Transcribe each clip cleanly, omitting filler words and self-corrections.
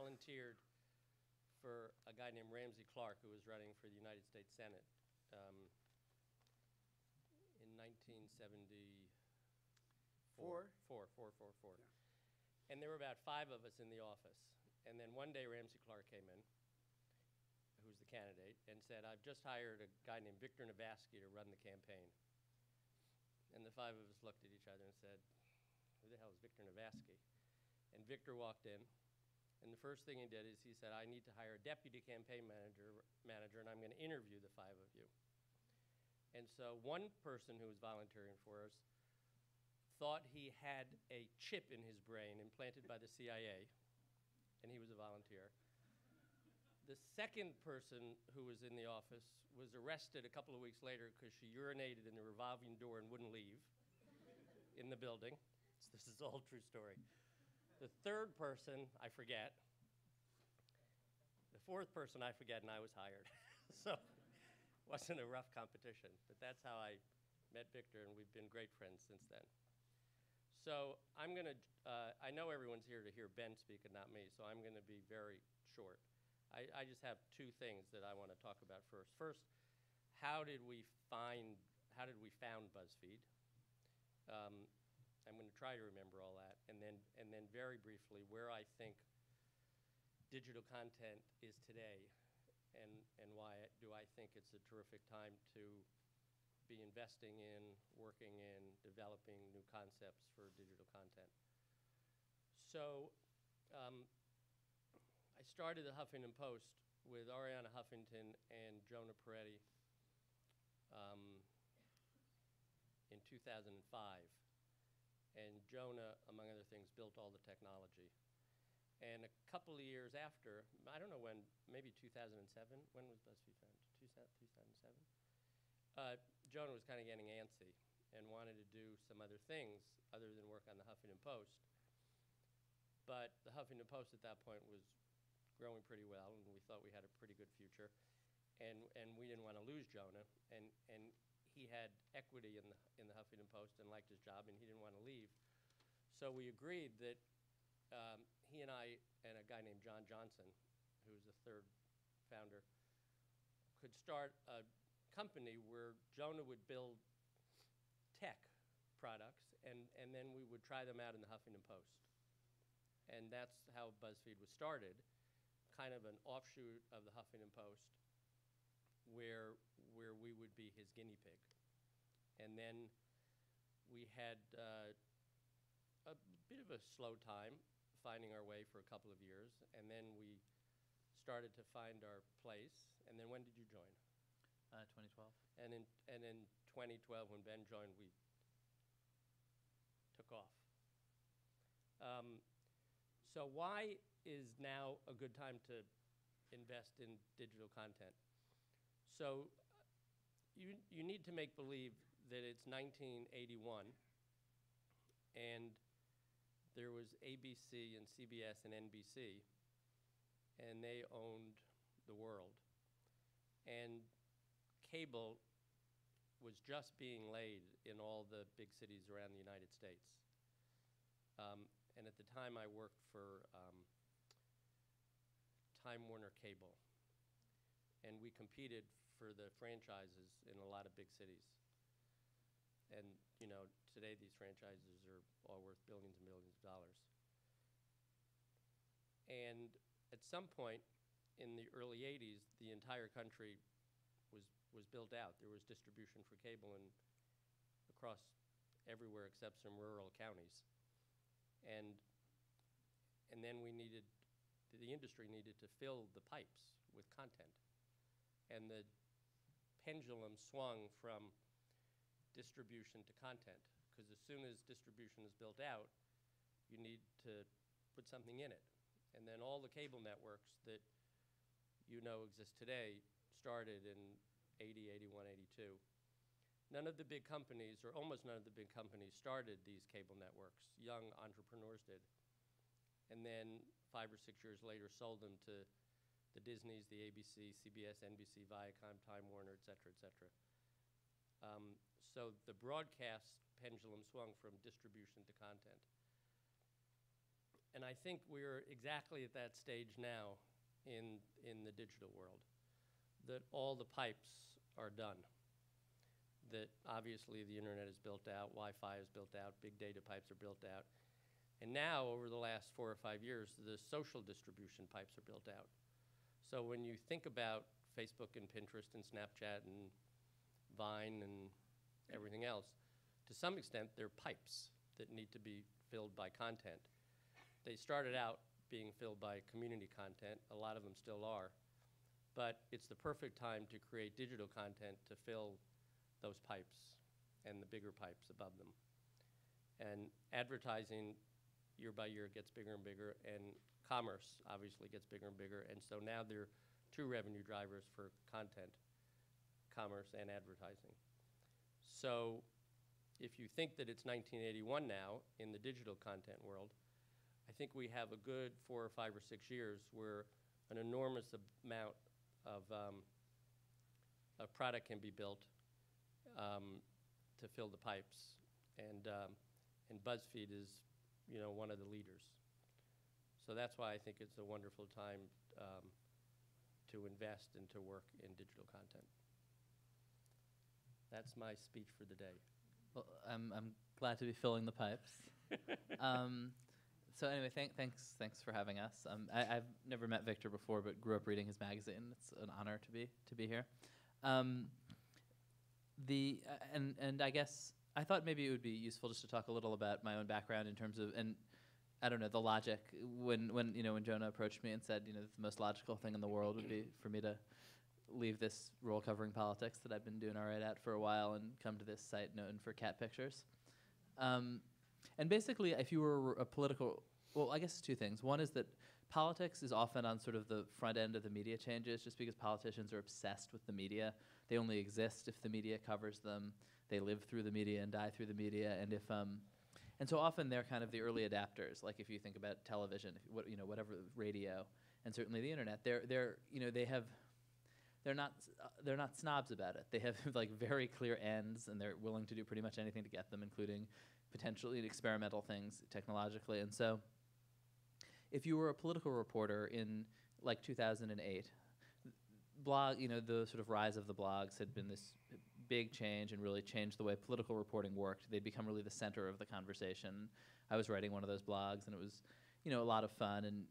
volunteered for a guy named Ramsey Clark, who was running for the United States Senate in 1974. Four. Yeah. And there were about 5 of us in the office. And then one day Ramsey Clark came in, who's the candidate, and said, I've just hired a guy named Victor Navasky to run the campaign. And the 5 of us looked at each other and said, who the hell is Victor Navasky? And Victor walked in, and the first thing he did is he said, I need to hire a deputy campaign manager, and I'm going to interview the 5 of you. And so one person who was volunteering for us thought he had a chip in his brain implanted by the CIA, and he was a volunteer. The second person who was in the office was arrested a couple of weeks later because she urinated in the revolving door and wouldn't leave in the building. So this is all true story. The third person, I forget. The fourth person, I forget, and I was hired. So it wasn't a rough competition, but that's how I met Victor, and we've been great friends since then. So I'm going to, I know everyone's here to hear Ben speak and not me, so I'm going to be very short. I just have 2 things that I want to talk about first. First, how did we found BuzzFeed? I'm going to try to remember all that, and then very briefly where I think digital content is today, and why do I think it's a terrific time to be investing in, working in, developing new concepts for digital content. So I started the Huffington Post with Arianna Huffington and Jonah Peretti in 2005. And Jonah, among other things, built all the technology. And a couple of years after, I don't know when, maybe 2007, when was BuzzFeed founded? 2007? Jonah was kind of getting antsy and wanted to do some other things other than work on the Huffington Post. But the Huffington Post at that point was growing pretty well, and we thought we had a pretty good future. And we didn't want to lose Jonah. And he had equity in the Huffington Post and liked his job, and he didn't want to leave. So we agreed that he and I and a guy named John Johnson, who was the third founder, could start a company where Jonah would build tech products, and then we would try them out in the Huffington Post. And that's how BuzzFeed was started, kind of an offshoot of the Huffington Post, where we would be his guinea pig. And then we had a bit of a slow time finding our way for a couple of years, and then we started to find our place. And then when did you join? 2012. And in 2012, when Ben joined, we took off. So why is now a good time to invest in digital content? So you need to make believe that it's 1981, and there was ABC and CBS and NBC, and they owned the world. And cable was just being laid in all the big cities around the United States. And at the time, I worked for Time Warner Cable. And we competed for the franchises in a lot of big cities. And you know, today these franchises are all worth billions and billions of dollars. And at some point in the early 80s, the entire country was built out. There was distribution for cable across everywhere except some rural counties. And then the industry needed to fill the pipes with content. And the pendulum swung from distribution to content, because as soon as distribution is built out, you need to put something in it. And then all the cable networks that you know exist today started in 80, 81, 82. None of the big companies, or almost none of the big companies, started these cable networks. Young entrepreneurs did. And then 5 or 6 years later sold them to the Disneys, the ABC, CBS, NBC, Viacom, Time Warner, et cetera, et cetera. So the broadcast pendulum swung from distribution to content. And I think we're exactly at that stage now in the digital world, that all the pipes are done. That obviously the internet is built out, Wi-Fi is built out, big data pipes are built out. And now, over the last 4 or 5 years, the social distribution pipes are built out. So when you think about Facebook and Pinterest and Snapchat and Vine and everything else, to some extent, they're pipes that need to be filled by content. They started out being filled by community content. A lot of them still are. But it's the perfect time to create digital content to fill those pipes and the bigger pipes above them. And advertising year by year gets bigger and bigger, and commerce obviously gets bigger and bigger. And so now there are two revenue drivers for content, commerce and advertising. So if you think that it's 1981 now in the digital content world, I think we have a good 4 or 5 or 6 years where an enormous amount of product can be built to fill the pipes, and BuzzFeed is, one of the leaders. So that's why I think it's a wonderful time to invest and to work in digital content. That's my speech for the day. Well, I'm glad to be filling the pipes. So anyway, thanks for having us. I've never met Victor before, but grew up reading his magazine. It's an honor to be here. And I guess I thought maybe it would be useful just to talk a little about my own background in terms of, and I don't know, the logic when Jonah approached me and said, the most logical thing in the world would be for me to leave this role covering politics that I've been doing all right at for a while and come to this site known for cat pictures. And basically, if you were a political, well, I guess two things. One is that politics is often on sort of the front end of the media changes, just because politicians are obsessed with the media. They only exist if the media covers them. They live through the media and die through the media. And so often they're kind of the early adapters. Like if you think about television, whatever, radio, and certainly the internet, they're not snobs about it. They have like very clear ends, and they're willing to do pretty much anything to get them, including potentially experimental things technologically. And so if you were a political reporter in like 2008, the sort of rise of the blogs had been this big change and really changed the way political reporting worked. They'd become really the center of the conversation. I was writing one of those blogs, and it was, a lot of fun. And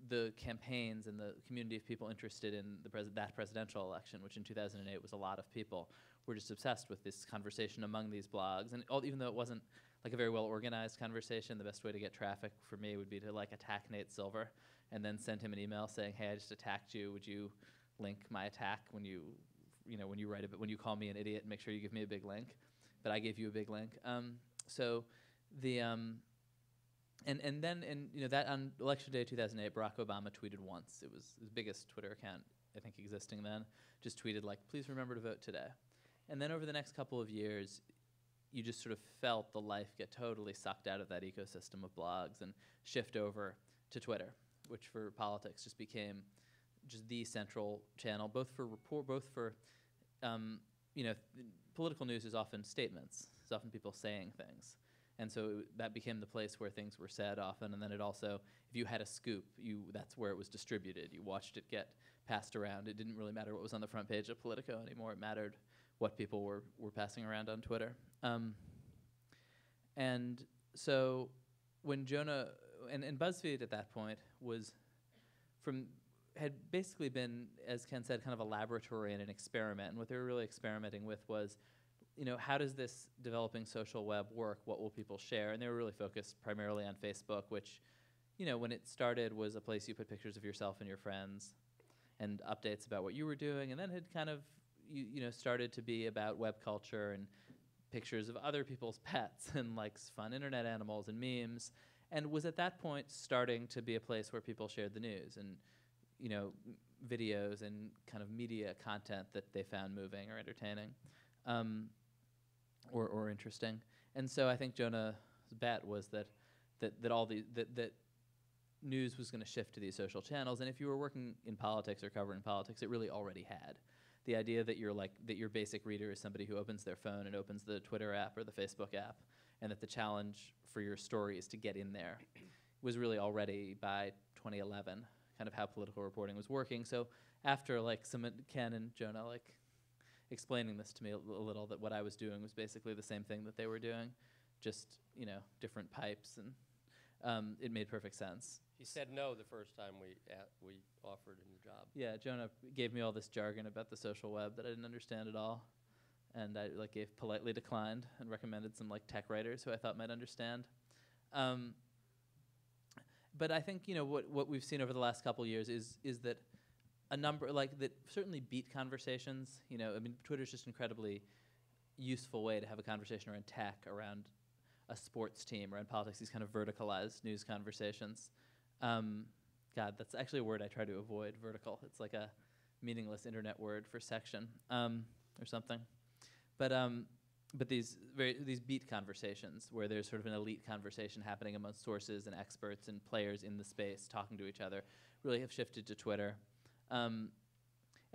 the campaigns and the community of people interested in that presidential election, which in 2008 was a lot of people, were just obsessed with this conversation among these blogs. And even though it wasn't like a very well-organized conversation, the best way to get traffic for me would be to like attack Nate Silver and then send him an email saying, hey, I just attacked you. Would you link my attack when you write a bit, when you call me an idiot, make sure you give me a big link. But I gave you a big link. And then that on election day 2008, Barack Obama tweeted once. It was his biggest Twitter account, I think, existing then. Just tweeted like, please remember to vote today. And then over the next couple of years, you just sort of felt the life get totally sucked out of that ecosystem of blogs and shift over to Twitter, which for politics just became just the central channel, both for political news is often statements. It's often people saying things. And so that became the place where things were said often. And then it also, if you had a scoop, that's where it was distributed. You watched it get passed around. It didn't really matter what was on the front page of Politico anymore. It mattered what people were passing around on Twitter. And so when Jonah, and BuzzFeed at that point had basically been, as Ken said, kind of a laboratory and an experiment. And what they were really experimenting with was, how does this developing social web work? What will people share? And they were really focused primarily on Facebook, which, when it started was a place you put pictures of yourself and your friends and updates about what you were doing, and then had kind of, started to be about web culture and pictures of other people's pets and like fun internet animals and memes, and was at that point starting to be a place where people shared the news and, videos and kind of media content that they found moving or entertaining. Or interesting. And so I think Jonah's bet was that news was going to shift to these social channels. And if you were working in politics or covering politics, it really already had. The idea that your basic reader is somebody who opens their phone and opens the Twitter app or the Facebook app, and that the challenge for your story is to get in there, was really already by 2011 kind of how political reporting was working. So after like Ken and Jonah like explaining this to me a little, that what I was doing was basically the same thing that they were doing, just different pipes, and it made perfect sense. He said no the first time we offered him the job. Yeah, Jonah gave me all this jargon about the social web that I didn't understand at all, and I politely declined and recommended some like tech writers who I thought might understand. But I think what we've seen over the last couple years is that a number that certainly beat conversations. Twitter's just an incredibly useful way to have a conversation around tech, around a sports team, around politics. These kind of verticalized news conversations. God, that's actually a word I try to avoid. Vertical. It's like a meaningless internet word for section or something. But these beat conversations where there's sort of an elite conversation happening amongst sources and experts and players in the space talking to each other really have shifted to Twitter. And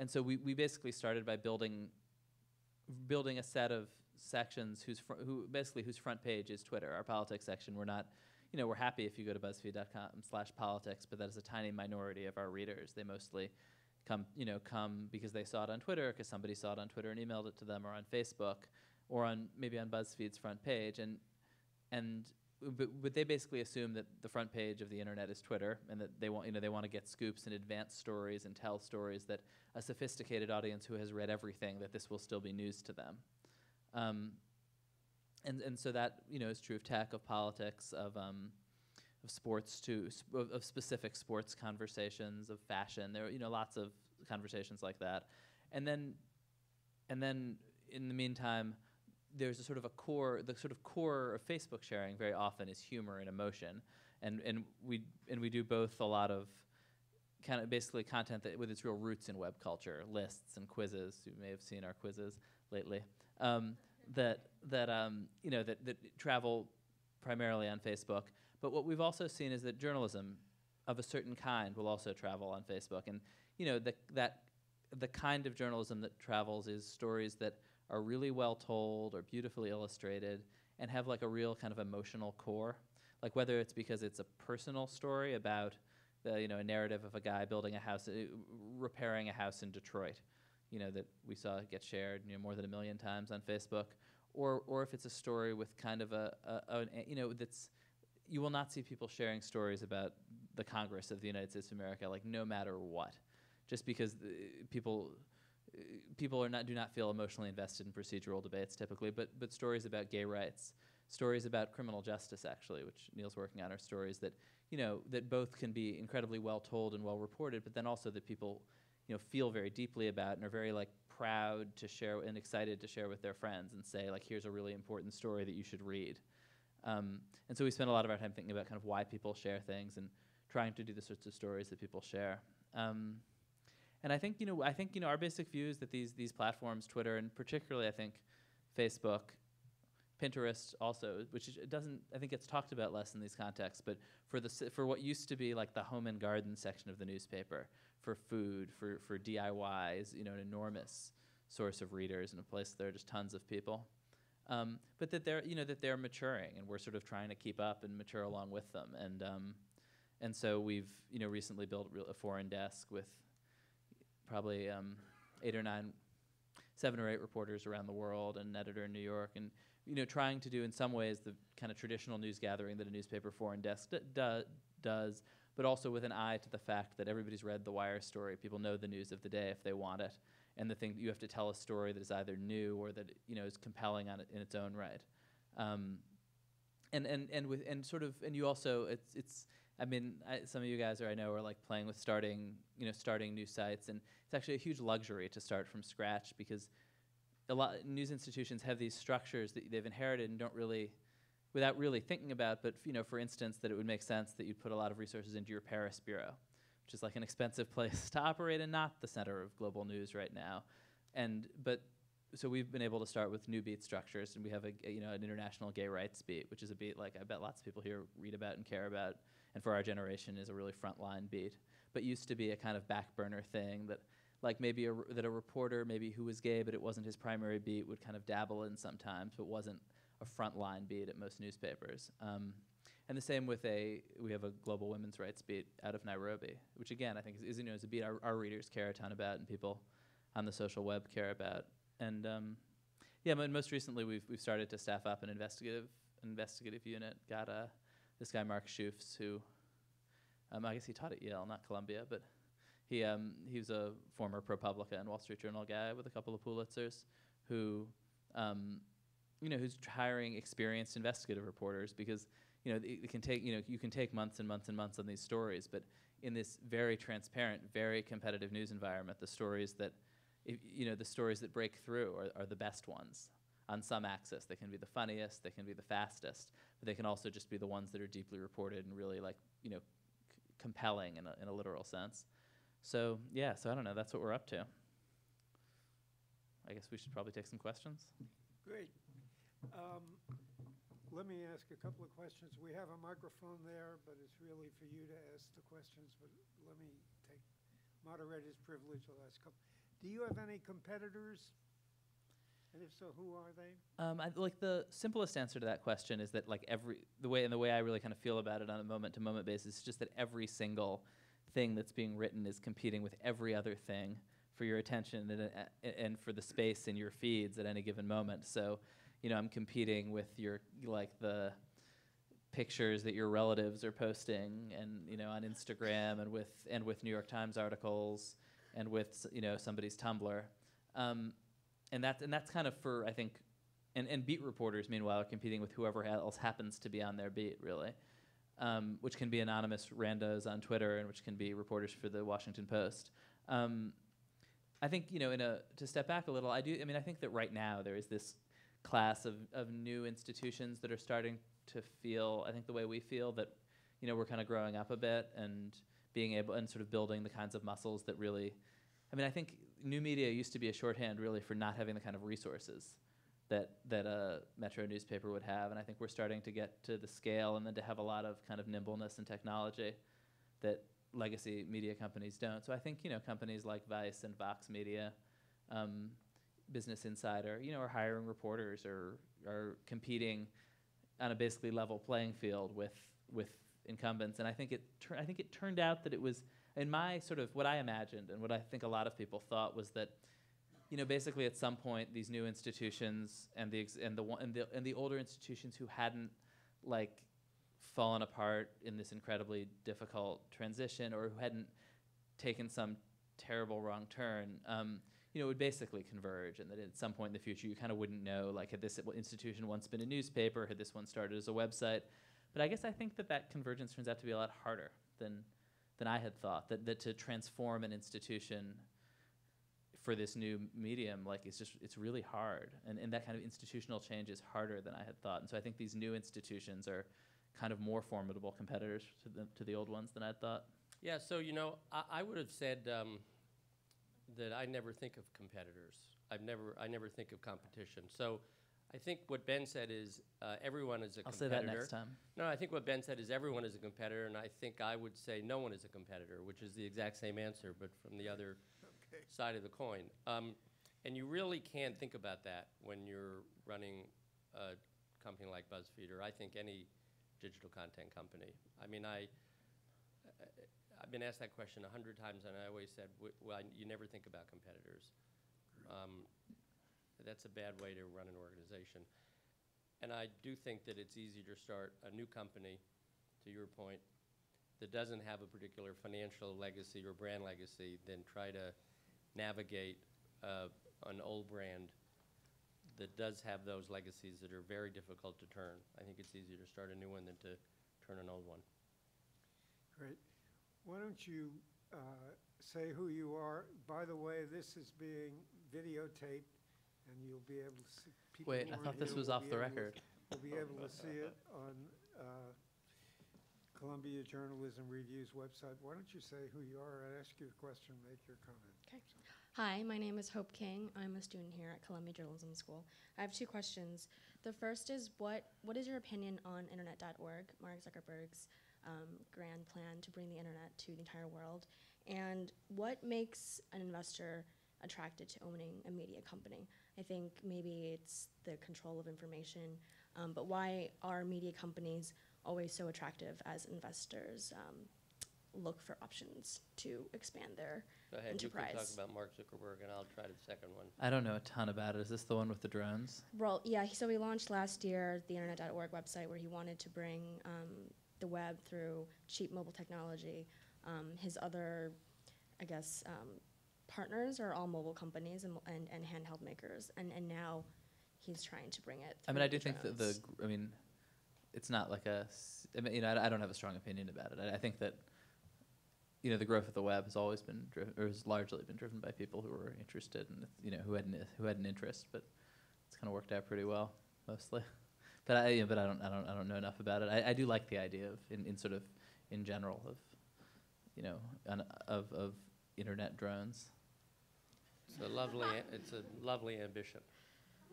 so we basically started by building a set of sections whose front page is Twitter, our politics section. We're not, we're happy if you go to BuzzFeed.com/politics, but that is a tiny minority of our readers. They mostly come because they saw it on Twitter, because somebody saw it on Twitter and emailed it to them, or on Facebook, or maybe on BuzzFeed's front page, but they basically assume that the front page of the internet is Twitter, and that they want to get scoops and advance stories and tell stories that a sophisticated audience who has read everything, that this will still be news to them. And so that is true of tech, of politics, of sports too, of specific sports conversations, of fashion. There are lots of conversations like that, and then in the meantime, there's the sort of core of Facebook sharing very often is humor and emotion, and we do both a lot of kind of basically content that with its real roots in web culture, lists and quizzes. You may have seen our quizzes lately. That travel primarily on Facebook. But what we've also seen is that journalism of a certain kind will also travel on Facebook, and the kind of journalism that travels is stories that are really well told or beautifully illustrated and have like a real kind of emotional core, like whether it's because it's a personal story about a narrative of a guy building a house, repairing a house in Detroit, that we saw get shared more than 1 million times on Facebook, or if it's a story with kind of that's, you will not see people sharing stories about the Congress of the United States of America, like no matter what, just because people do not feel emotionally invested in procedural debates typically, but stories about gay rights, stories about criminal justice actually, which Neil's working on, are stories that that both can be incredibly well told and well reported, but then also that people feel very deeply about and are very like proud to share and excited to share with their friends and say like, here's a really important story that you should read. And so we spend a lot of our time thinking about kind of why people share things and trying to do the sorts of stories that people share. And I think our basic view is that these platforms, Twitter, and particularly I think Facebook, Pinterest also, which I think it's talked about less in these contexts, but for what used to be like the home and garden section of the newspaper, for food, for DIYs, an enormous source of readers and a place there are just tons of people. But that they're maturing, and we're sort of trying to keep up and mature along with them. And so we've recently built a foreign desk with probably 7 or 8 reporters around the world, and an editor in New York, and trying to do in some ways the kind of traditional news gathering that a newspaper foreign desk does, but also with an eye to the fact that everybody's read the Wire story. People know the news of the day if they want it, and the thing that you have to tell a story that is either new or that is compelling in its own right. And you also some of you guys I know are like playing with starting new sites, and it's actually a huge luxury to start from scratch, because a lot news institutions have these structures that they've inherited and don't really, without really thinking about, but for instance, that it would make sense that you'd put a lot of resources into your Paris bureau, which is like an expensive place to operate and not the center of global news right now. So we've been able to start with new beat structures, and we have an international gay rights beat, which is a beat like I bet lots of people here read about and care about, and for our generation is a really frontline beat, but used to be a kind of back burner thing that like maybe that a reporter maybe who was gay but it wasn't his primary beat would kind of dabble in sometimes, but wasn't a frontline beat at most newspapers. And the same with we have a global women's rights beat out of Nairobi, which again I think is a beat our readers care a ton about and people on the social web care about. And yeah, but most recently we've started to staff up an investigative unit. Got this guy Mark Schoofs, who I guess he taught at Yale, not Columbia, but he was a former ProPublica and Wall Street Journal guy with a couple of Pulitzers, who who's hiring experienced investigative reporters because it can take you can take months and months and months on these stories, but in this very transparent, very competitive news environment, the stories that the stories that break through are the best ones on some axis. They can be the funniest, they can be the fastest, but they can also just be the ones that are deeply reported and really compelling in a literal sense. So yeah, so I don't know. That's what we're up to. I guess we should probably take some questions. Great. Let me ask a couple of questions. We have a microphone there, but it's really for you to ask the questions. But let me take moderator's privilege. I'll ask a couple. Do you have any competitors? And if so, who are they? The simplest answer to that question is that the way I really kind of feel about it on a moment-to-moment basis is just that every single thing that's being written is competing with every other thing for your attention and for the space in your feeds at any given moment. So, I'm competing with the pictures that your relatives are posting and on Instagram and with New York Times articles and with somebody's Tumblr. And that's kind of for, I think, and beat reporters, meanwhile, are competing with whoever else happens to be on their beat, really, which can be anonymous randos on Twitter and which can be reporters for the Washington Post. I think, to step back a little, I think that right now there is this class of new institutions that are starting to feel, I think the way we feel, that, we're kind of growing up a bit and being able and sort of building the kinds of muscles that really, I think new media used to be a shorthand really for not having the kind of resources that a metro newspaper would have, and I think we're starting to get to the scale and then to have a lot of kind of nimbleness and technology that legacy media companies don't. So I think companies like Vice and Vox Media, Business Insider, are hiring reporters or are competing on a basically level playing field with incumbents, and I think it turned out that it was, in my sort of what I imagined and what I think a lot of people thought was that, basically at some point these new institutions and the older institutions who hadn't fallen apart in this incredibly difficult transition or who hadn't taken some terrible wrong turn, would basically converge, and that at some point in the future you kind of wouldn't know, had this institution once been a newspaper, had this one started as a website. But I guess I think that convergence turns out to be a lot harder than I had thought, that to transform an institution for this new medium, it's really hard. And that kind of institutional change is harder than I had thought. And so I think these new institutions are kind of more formidable competitors to the old ones than I had thought. Yeah, so, I would have said that I never think of competitors. I never think of competition. So I think what Ben said is everyone is a competitor. I'll say that next time. No, I think what Ben said is everyone is a competitor, and I think I would say no one is a competitor, which is the exact same answer, but from the other side of the coin. And you really can't think about that when you're running a company like BuzzFeed, or I think any digital content company. I've been asked that question 100 times, and I always said, well, you never think about competitors. That's a bad way to run an organization. And I do think that it's easier to start a new company, to your point, that doesn't have a particular financial legacy or brand legacy than try to navigate an old brand that does have those legacies that are very difficult to turn. I think it's easier to start a new one than to turn an old one. Great. Why don't you say who you are? By the way, this is being videotaped, and you'll be able to see people. Wait, I thought this was off the record. You'll be able to see it on Columbia Journalism Review's website. Why don't you say who you are? I ask you a question, make your comment. Okay. Hi, my name is Hope King. I'm a student here at Columbia Journalism School. I have two questions. The first is, what is your opinion on internet.org, Mark Zuckerberg's grand plan to bring the internet to the entire world? And what makes an investor attracted to owning a media company? I think maybe it's the control of information. But why are media companies always so attractive as investors look for options to expand their Go ahead, you can talk enterprise? about Mark Zuckerberg, and I'll try the second one. I don't know a ton about it. Is this the one with the drones? Well, yeah, so he launched last year the internet.org website where he wanted to bring the web through cheap mobile technology. His other, I guess, partners are all mobile companies and handheld makers, and now he's trying to bring it I through mean, I do the think that drones. it's not like I don't have a strong opinion about it. I think that, the growth of the web has always been driven, or has largely been driven by people who were interested and, who had an interest, but it's kind of worked out pretty well, mostly. But I don't know enough about it. I do like the idea of, in general, of internet drones. It's a lovely ambition.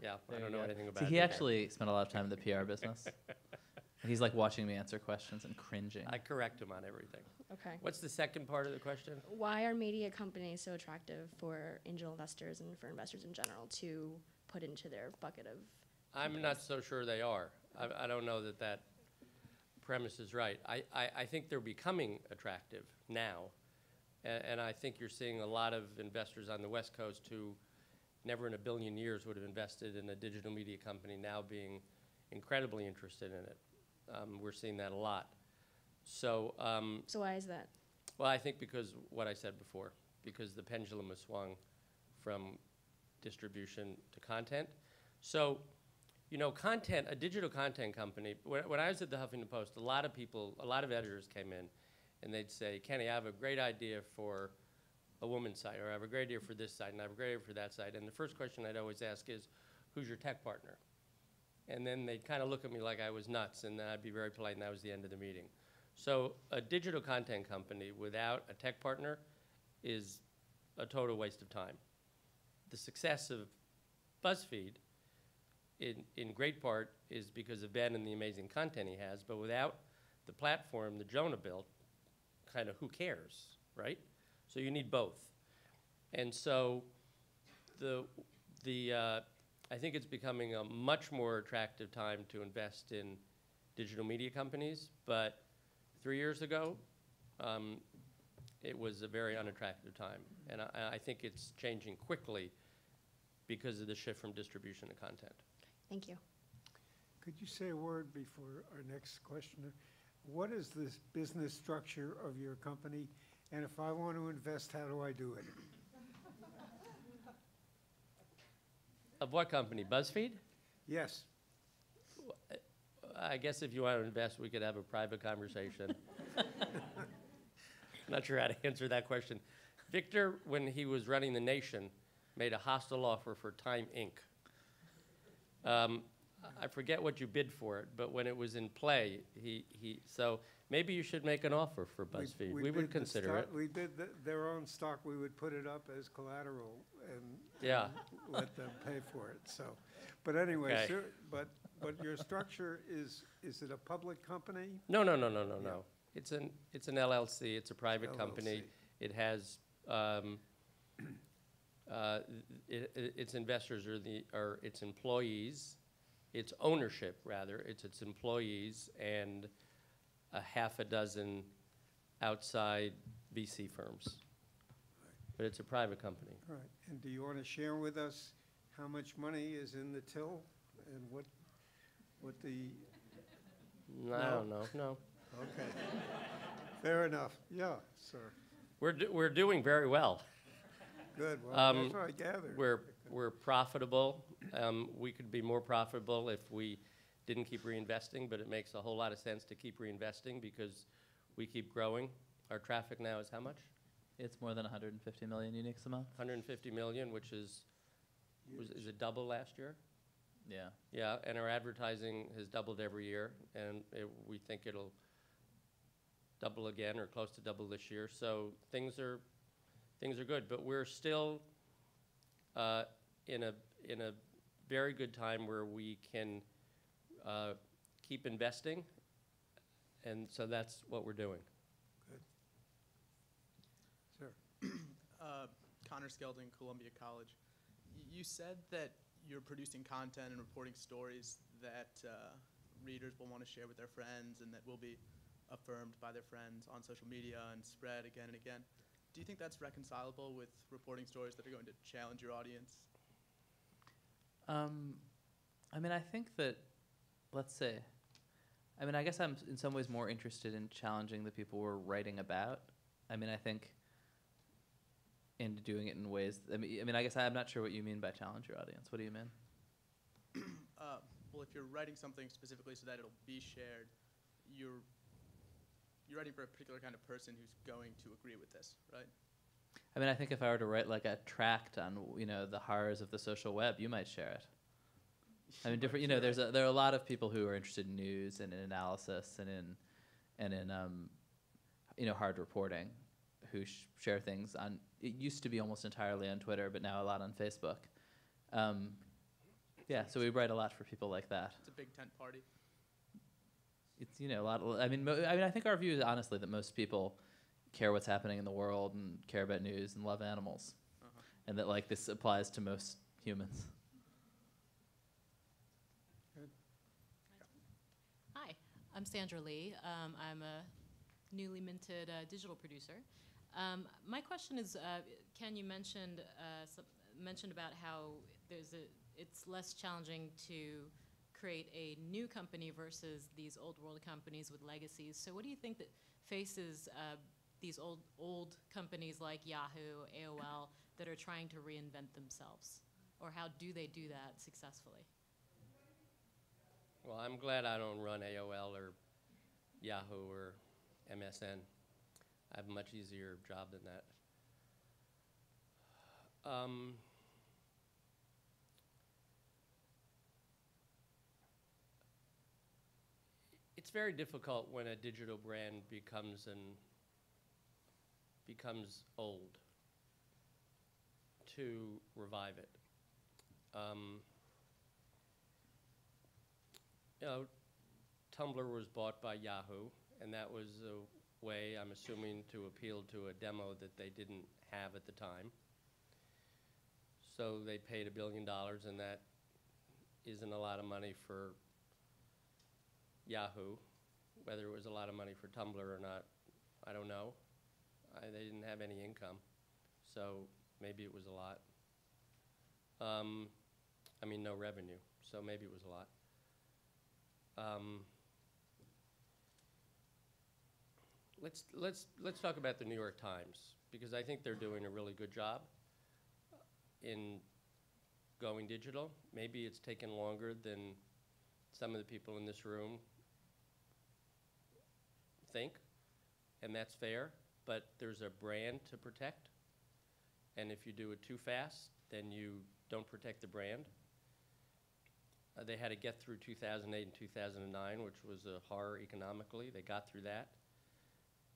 Yeah, I don't know anything about See, it. he either. actually spent a lot of time in the PR business. And he's like watching me answer questions and cringing. I correct him on everything. Okay. What's the second part of the question? Why are media companies so attractive for angel investors and for investors in general to put into their bucket of? I'm not so sure they are. I don't know that premise is right. I think they're becoming attractive now. And I think you're seeing a lot of investors on the West Coast who never in a billion years would have invested in a digital media company now being incredibly interested in it. We're seeing that a lot. So, So why is that? well, I think because what I said before, because the pendulum has swung from distribution to content. So, a digital content company, when I was at the Huffington Post, a lot of editors came in and they'd say, Kenny, I have a great idea for a woman's site, or I have a great idea for this site, and I have a great idea for that site. And the first question I'd always ask is, who's your tech partner? And then they'd kind of look at me like I was nuts, and then I'd be very polite, and that was the end of the meeting. So a digital content company without a tech partner is a total waste of time. The success of BuzzFeed, in great part, is because of Ben and the amazing content he has, but without the platform that Jonah built, kind of who cares, right? So you need both. And so I think it's becoming a much more attractive time to invest in digital media companies, but 3 years ago, it was a very unattractive time. And I think it's changing quickly because of the shift from distribution to content. Thank you. Could you say a word before our next questioner? What is this business structure of your company? And if I want to invest, how do I do it? Of what company? BuzzFeed? Yes. I guess if you want to invest, we could have a private conversation. Not sure how to answer that question. Victor, when he was running The Nation, made a hostile offer for Time Inc. I forget what you bid for it, but when it was in play, so maybe you should make an offer for BuzzFeed. We would consider it. We bid their own stock. We would put it up as collateral and let them pay for it. So, but anyway, Okay. sir, but your structure is it a public company? No. Yeah. It's an LLC. It's a private company. LLC. It has its investors are its employees. Its ownership, rather, it's its employees and a half a dozen outside VC firms. But it's a private company. All right. And do you want to share with us how much money is in the till and what the? I don't know. No. Okay. Fair enough. Yeah, sir. We're doing very well. Good. Well, that's what I gathered. We're profitable. We could be more profitable if we didn't keep reinvesting, but it makes a whole lot of sense to keep reinvesting because we keep growing. Our traffic now is how much? It's more than 150 million uniques a month. 150 million, which is it double last year? Yeah. Yeah, and our advertising has doubled every year, and we think it'll double again or close to double this year. So things are good, but we're still in a very good time where we can keep investing, and so that's what we're doing. Good. Sir. Connor Skelding, Columbia College. You said that you're producing content and reporting stories that readers will want to share with their friends and that will be affirmed by their friends on social media and spread again and again. Do you think that's reconcilable with reporting stories that are going to challenge your audience? I mean, I think that, let's say, I mean, I guess I'm in some ways more interested in challenging the people we're writing about. I mean, I think in doing it in ways, I mean, I guess I'm not sure what you mean by challenge your audience. What do you mean? Well, if you're writing something specifically so that it'll be shared, you're writing for a particular kind of person who's going to agree with this, right? I mean, I think if I were to write like a tract on, you know, the horrors of the social web, you might share it. I mean, different. You know, there are a lot of people who are interested in news and in analysis and in you know, hard reporting, who share things on. It used to be almost entirely on Twitter, but now a lot on Facebook. Yeah, so we write a lot for people like that. It's a big tent party. It's, you know, a lot. I mean, I think our view is honestly that most people care what's happening in the world and care about news and love animals, and that like this applies to most humans. Hi, I'm Sandra Lee. I'm a newly minted digital producer. My question is, Ken, you mentioned about how it's less challenging to create a new company versus these old world companies with legacies. So what do you think that faces these old companies like Yahoo, AOL, that are trying to reinvent themselves? Or how do they do that successfully? Well, I'm glad I don't run AOL or Yahoo or MSN. I have a much easier job than that. It's very difficult when a digital brand becomes old to revive it. You know, Tumblr was bought by Yahoo, and that was a way, I'm assuming, to appeal to a demo that they didn't have at the time. So they paid $1 billion, and that isn't a lot of money for Yahoo. Whether it was a lot of money for Tumblr or not, I don't know. They didn't have any income, so maybe it was a lot. I mean, no revenue, so maybe it was a lot. Let's talk about the New York Times, because I think they're doing a really good job in going digital. Maybe it's taken longer than some of the people in this room think, and that's fair, but there's a brand to protect, and if you do it too fast, then you don't protect the brand. They had to get through 2008 and 2009, which was a horror economically. They got through that.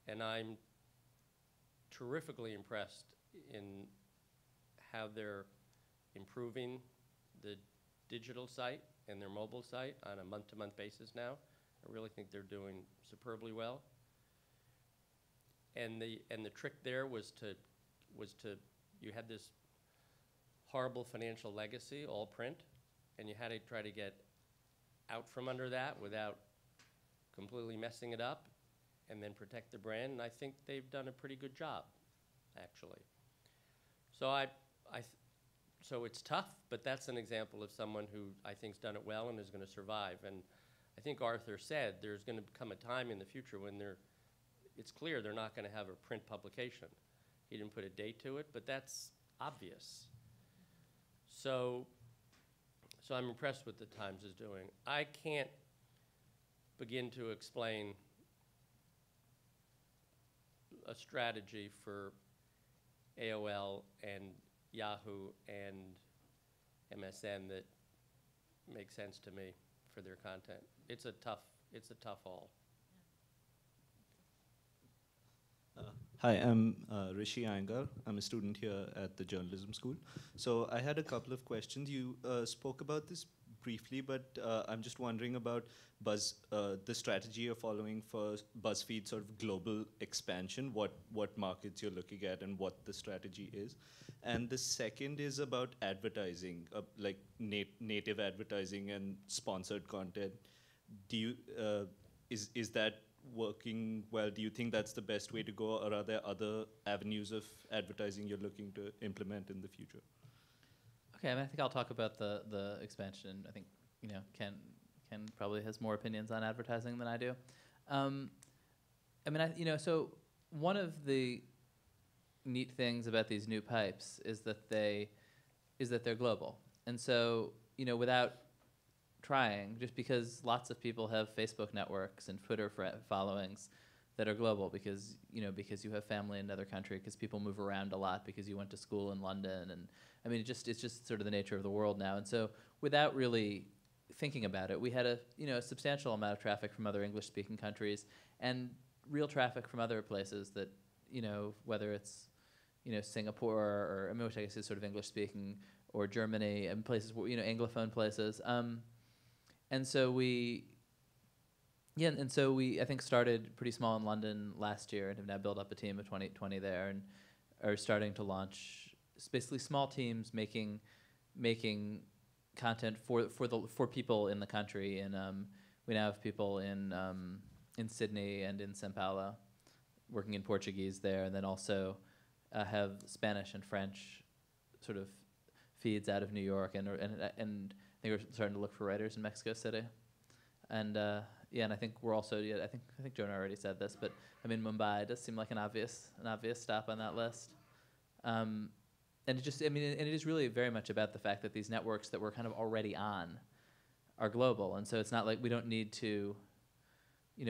And I'm terrifically impressed in how they're improving the digital site and their mobile site on a month-to-month basis now. I really think they're doing superbly well. And the trick there was to you had this horrible financial legacy, all print, and you had to try to get out from under that without completely messing it up, and then protect the brand. And I think they've done a pretty good job, actually. So so it's tough, but that's an example of someone who I think's done it well and is going to survive. And I think Arthur said there's going to come a time in the future when it's clear they're not going to have a print publication. He didn't put a date to it, but that's obvious. So I'm impressed with what the Times is doing. I can't begin to explain a strategy for AOL and Yahoo and MSN that makes sense to me for their content. It's a tough haul. Hi, I'm Rishi Iyengar. I'm a student here at the journalism school. So I had a couple of questions. You spoke about this briefly, but I'm just wondering about the strategy you're following for BuzzFeed sort of global expansion, what markets you're looking at and what the strategy is. And the second is about advertising, like native advertising and sponsored content. Do you, is that working well? Do you think that's the best way to go, or are there other avenues of advertising you're looking to implement in the future? Okay, I mean, I think I'll talk about the expansion. I think Ken probably has more opinions on advertising than I do. I mean, so one of the neat things about these new pipes is that they're global, and so without trying, just because lots of people have Facebook networks and Twitter followings that are global, because you have family in another country, because people move around a lot, because you went to school in London, and I mean it's just sort of the nature of the world now. And so without really thinking about it, we had a substantial amount of traffic from other English-speaking countries and real traffic from other places that whether it's Singapore or I mean, which I guess is sort of English-speaking, or Germany, and places where Anglophone places. And so we I think started pretty small in London last year and have now built up a team of 20 there, and are starting to launch basically small teams making content for people in the country. And we now have people in Sydney and in São Paulo working in Portuguese there, and then also have Spanish and French sort of feeds out of New York, and I think we're starting to look for writers in Mexico City, and and I think we're also I think Jonah already said this, but I mean Mumbai does seem like an obvious stop on that list, and it is really very much about the fact that these networks that we're kind of already on are global, and so it's not like we don't need to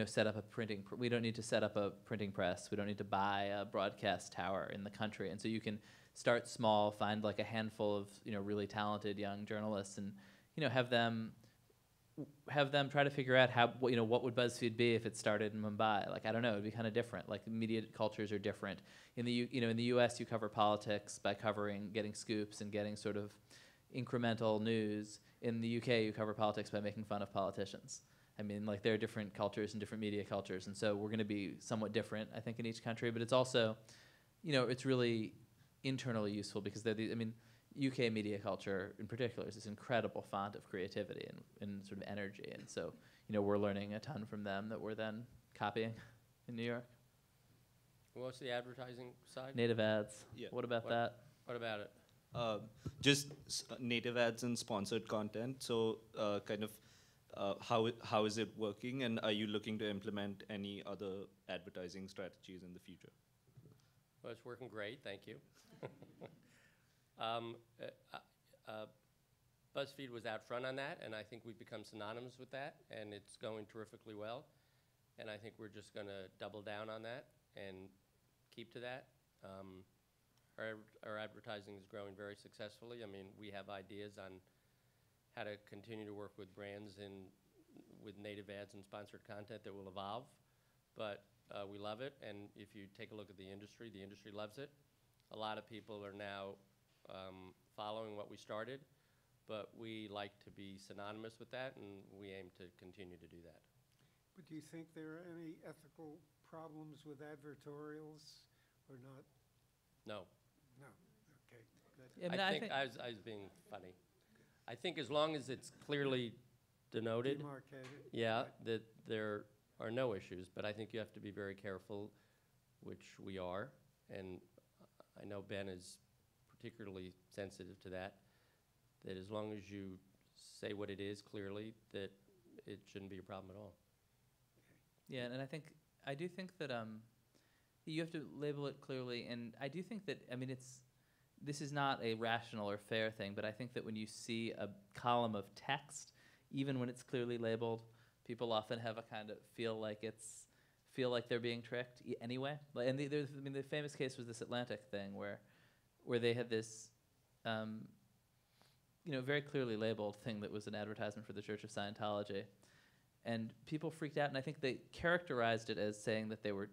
set up a printing we don't need to set up a printing press, we don't need to buy a broadcast tower in the country, and so you can start small, find like a handful of really talented young journalists, and have them try to figure out how what would BuzzFeed be if it started in Mumbai. Like, I don't know, it'd be kind of different. Like, media cultures are different. In the in the U.S. you cover politics by getting scoops and getting sort of incremental news. In the UK you cover politics by making fun of politicians. I mean, like, there are different cultures and different media cultures, and so we're going to be somewhat different, I think, in each country. But it's also, it's really internally useful because they're UK media culture in particular is this incredible font of creativity and sort of energy, and so we're learning a ton from them that we're then copying in New York. What's the advertising side? Native ads. Yeah. What about that? What about it? Just native ads and sponsored content. So how is it working, and are you looking to implement any other advertising strategies in the future? Well, it's working great, thank you. BuzzFeed was out front on that, and I think we've become synonymous with that, and it's going terrifically well. And I think we're just going to double down on that and keep to that. Our advertising is growing very successfully. I mean, we have ideas on how to continue to work with brands with native ads and sponsored content that will evolve. But we love it, and if you take a look at the industry loves it. A lot of people are now following what we started, but we like to be synonymous with that, and we aim to continue to do that. But do you think there are any ethical problems with advertorials or not? No. No. Okay. Good. Yeah, I think I was being funny. I think as long as it's clearly denoted, Demarcated. yeah, that there are no issues, but I think you have to be very careful, which we are, and I know Ben is particularly sensitive to that as long as you say what it is clearly, that it shouldn't be a problem at all. Yeah, and I do think that you have to label it clearly, and I do think that, this is not a rational or fair thing, but I think that when you see a column of text, even when it's clearly labeled, people often have a kind of feel like they're being tricked anyway. And the famous case was this Atlantic thing where they had this very clearly labeled thing that was an advertisement for the Church of Scientology, and people freaked out, and I think they characterized it as saying that they were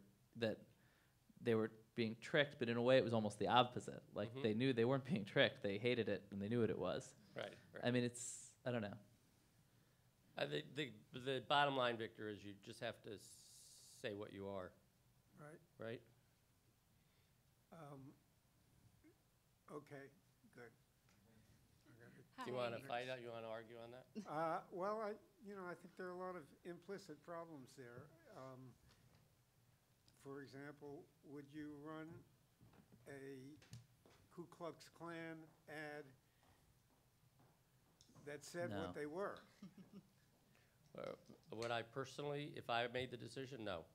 being tricked, but in a way it was almost the opposite. Like, they knew they weren't being tricked, they hated it, and they knew what it was. Right. I mean, I don't know. The bottom line, Victor, is you just have to say what you are, Right? right? Okay, good. Do you want to fight out? You want to argue on that? Well, I think there are a lot of implicit problems there. For example, would you run a Ku Klux Klan ad that said No. what they were? Would I personally, if I made the decision, no.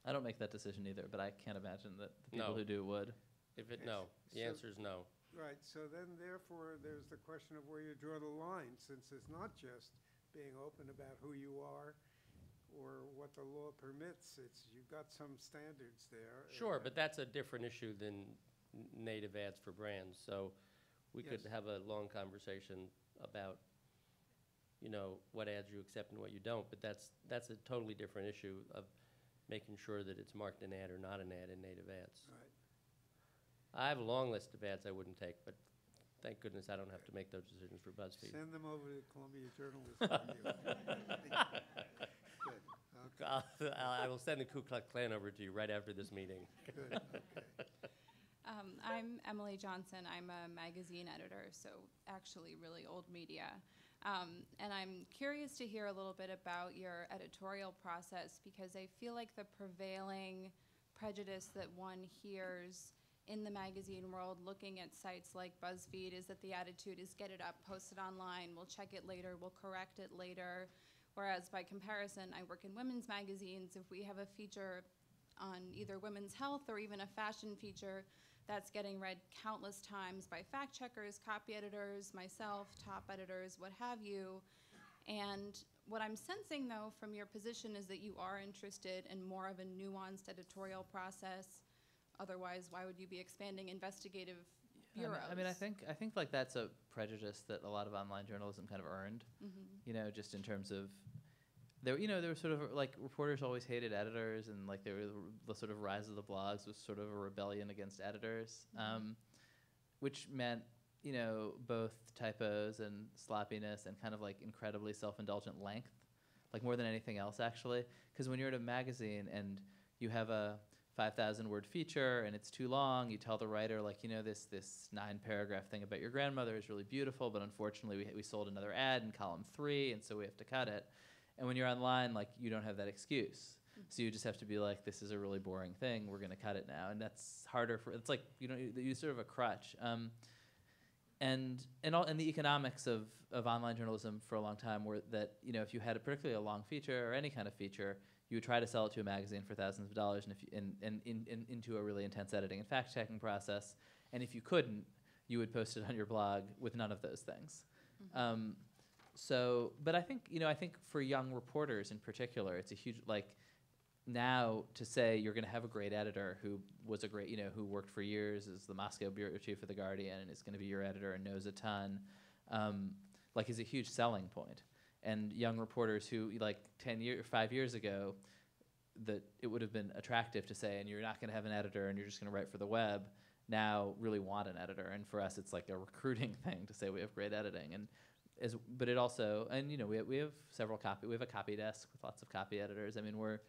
I don't make that decision either, but I can't imagine that the people No. who do would. No. The So- answer is no. Right, so then therefore, there's the question of where you draw the line, since it's not just being open about who you are or what the law permits, it's, you've got some standards there. Sure, but that's a different issue than native ads for brands. So we could Yes. have a long conversation about, what ads you accept and what you don't. But that's a totally different issue of making sure that it's marked an ad or not an ad in native ads. Right. I have a long list of ads I wouldn't take, but thank goodness I don't have to make those decisions for BuzzFeed. Send them over to Columbia Journalism Review. Good, okay, I will send the Ku Klux Klan over to you right after this meeting. good, okay. I'm Emily Johnson. I'm a magazine editor, so actually really old media. And I'm curious to hear a little bit about your editorial process, because I feel like the prevailing prejudice that one hears in the magazine world looking at sites like BuzzFeed is that the attitude is get it up, post it online, we'll check it later, we'll correct it later. Whereas by comparison, I work in women's magazines. If we have a feature on either women's health or even a fashion feature, that's getting read countless times by fact checkers, copy editors, myself, top editors, what have you. And what I'm sensing, though, from your position is that you are interested in more of a nuanced editorial process. Otherwise, why would you be expanding investigative bureaus? I mean, I think like that's a prejudice that a lot of online journalism kind of earned. Mm-hmm. Just in terms of there were sort of like reporters always hated editors, and like there was the sort of rise of the blogs was sort of a rebellion against editors, which meant both typos and sloppiness and kind of like incredibly self-indulgent length, like more than anything else actually. Because when you're at a magazine and you have a 5,000-word feature and it's too long, you tell the writer like, this 9-paragraph thing about your grandmother is really beautiful, but unfortunately we sold another ad in column 3, and so we have to cut it. And when you're online, like, you don't have that excuse. So you just have to be like, this is a really boring thing, we're going to cut it now. And that's harder it's like, you sort of a crutch. And the economics of online journalism for a long time were that, if you had particularly a long feature or any kind of feature, you would try to sell it to a magazine for thousands of dollars and into a really intense editing and fact-checking process. And if you couldn't, you would post it on your blog with none of those things. Mm-hmm. But I think, for young reporters in particular, it's a huge, like, now to say you're going to have a great editor who was a great, who worked for years as the Moscow bureau chief of The Guardian and is going to be your editor and knows a ton, is a huge selling point. And young reporters who, 5 years ago, that it would have been attractive to say, and you're not going to have an editor and you're just going to write for the web, now really want an editor. And for us, it's like a recruiting thing to say we have great editing. But it also, and we have we have a copy desk with lots of copy editors. I mean, we're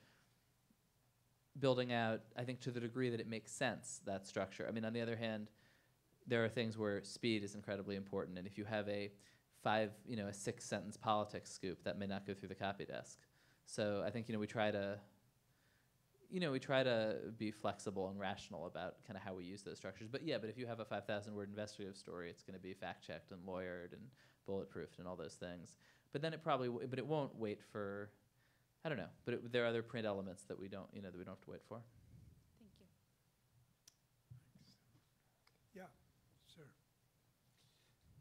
building out, I think, to the degree that it makes sense, that structure. I mean, on the other hand, there are things where speed is incredibly important, and if you have a 6-sentence politics scoop, that may not go through the copy desk. So I think, we try to be flexible and rational about kind of how we use those structures. But if you have a 5,000-word investigative story, it's going to be fact-checked and lawyered and bulletproofed and all those things. But then it won't wait for, I don't know. But there are other print elements that we don't have to wait for. Thank you. Yeah, sir.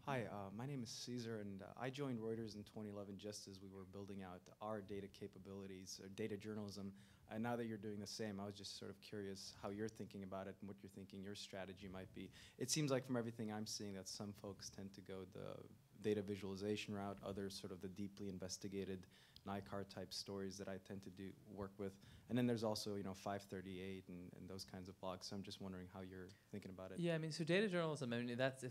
Hi, my name is Caesar, and I joined Reuters in 2011 just as we were building out our data capabilities, or data journalism. And now that you're doing the same, I was just sort of curious how you're thinking about it and what you're thinking your strategy might be. It seems like from everything I'm seeing that some folks tend to go the data visualization route, others sort of the deeply investigated NICAR type stories that I tend to work with. And then there's also, 538 and those kinds of blogs. So I'm just wondering how you're thinking about it. Yeah, I mean, so data journalism, I mean, that's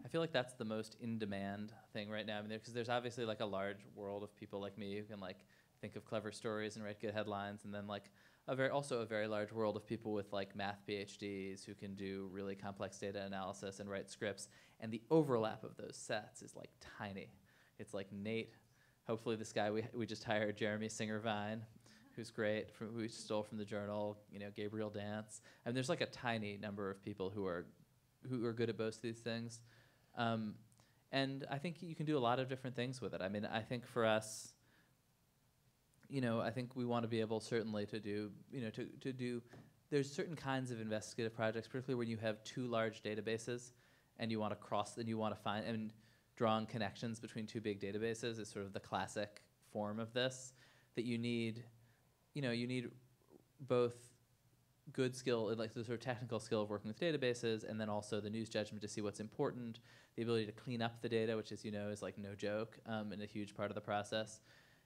I feel like that's the most in-demand thing right now. I mean, because there's obviously like a large world of people like me who can like think of clever stories and write good headlines, and then like also a very large world of people with like math PhDs who can do really complex data analysis and write scripts. And the overlap of those sets is like tiny. It's like Nate, hopefully this guy we just hired, Jeremy Singer-Vine, who's great, who we stole from the Journal, Gabriel Dance. And there's like a tiny number of people who are good at both of these things. And I think you can do a lot of different things with it. I mean, I think for us, I think we want to be able certainly to do, to do, there's certain kinds of investigative projects, particularly when you have two large databases and you want to find, and drawing connections between two big databases is sort of the classic form of this, that you need both good skill, like the sort of technical skill of working with databases, and then also the news judgment to see what's important, the ability to clean up the data, which is like no joke, and a huge part of the process.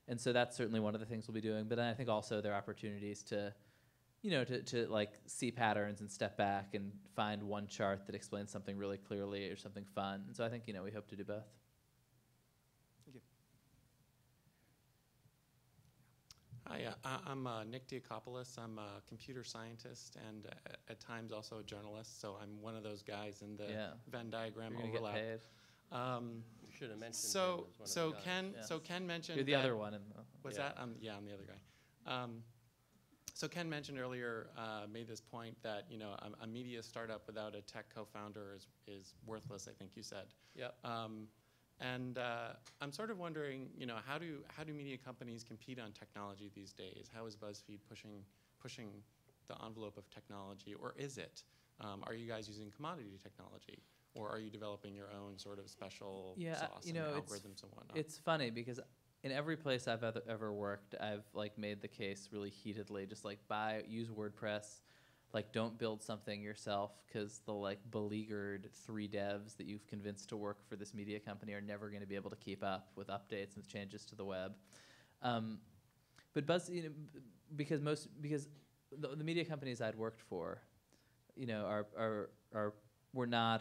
And so that's certainly one of the things we'll be doing. But then I think also there are opportunities to, to like see patterns and step back and find one chart that explains something really clearly or something fun. And so I think, we hope to do both. Thank you. Hi, I'm Nick Diakopoulos. I'm a computer scientist and at times also a journalist. So I'm one of those guys in the Venn diagram You're gonna overlap. get paid. You should have mentioned So him as one of the guys. Ken mentioned. You're the other one. Was Yeah. that? I'm the other guy. So Ken mentioned earlier, made this point that a media startup without a tech co-founder is worthless. I think you said. Yep. And I'm sort of wondering, how do media companies compete on technology these days? How is BuzzFeed pushing the envelope of technology, or is it? Are you guys using commodity technology, or are you developing your own sort of special sauce and algorithms and whatnot? It's funny because in every place I've ever worked, I've like made the case really heatedly, just like use WordPress. Like, don't build something yourself because the like beleaguered 3 devs that you've convinced to work for this media company are never going to be able to keep up with updates and with changes to the web. But because the media companies I'd worked for, were not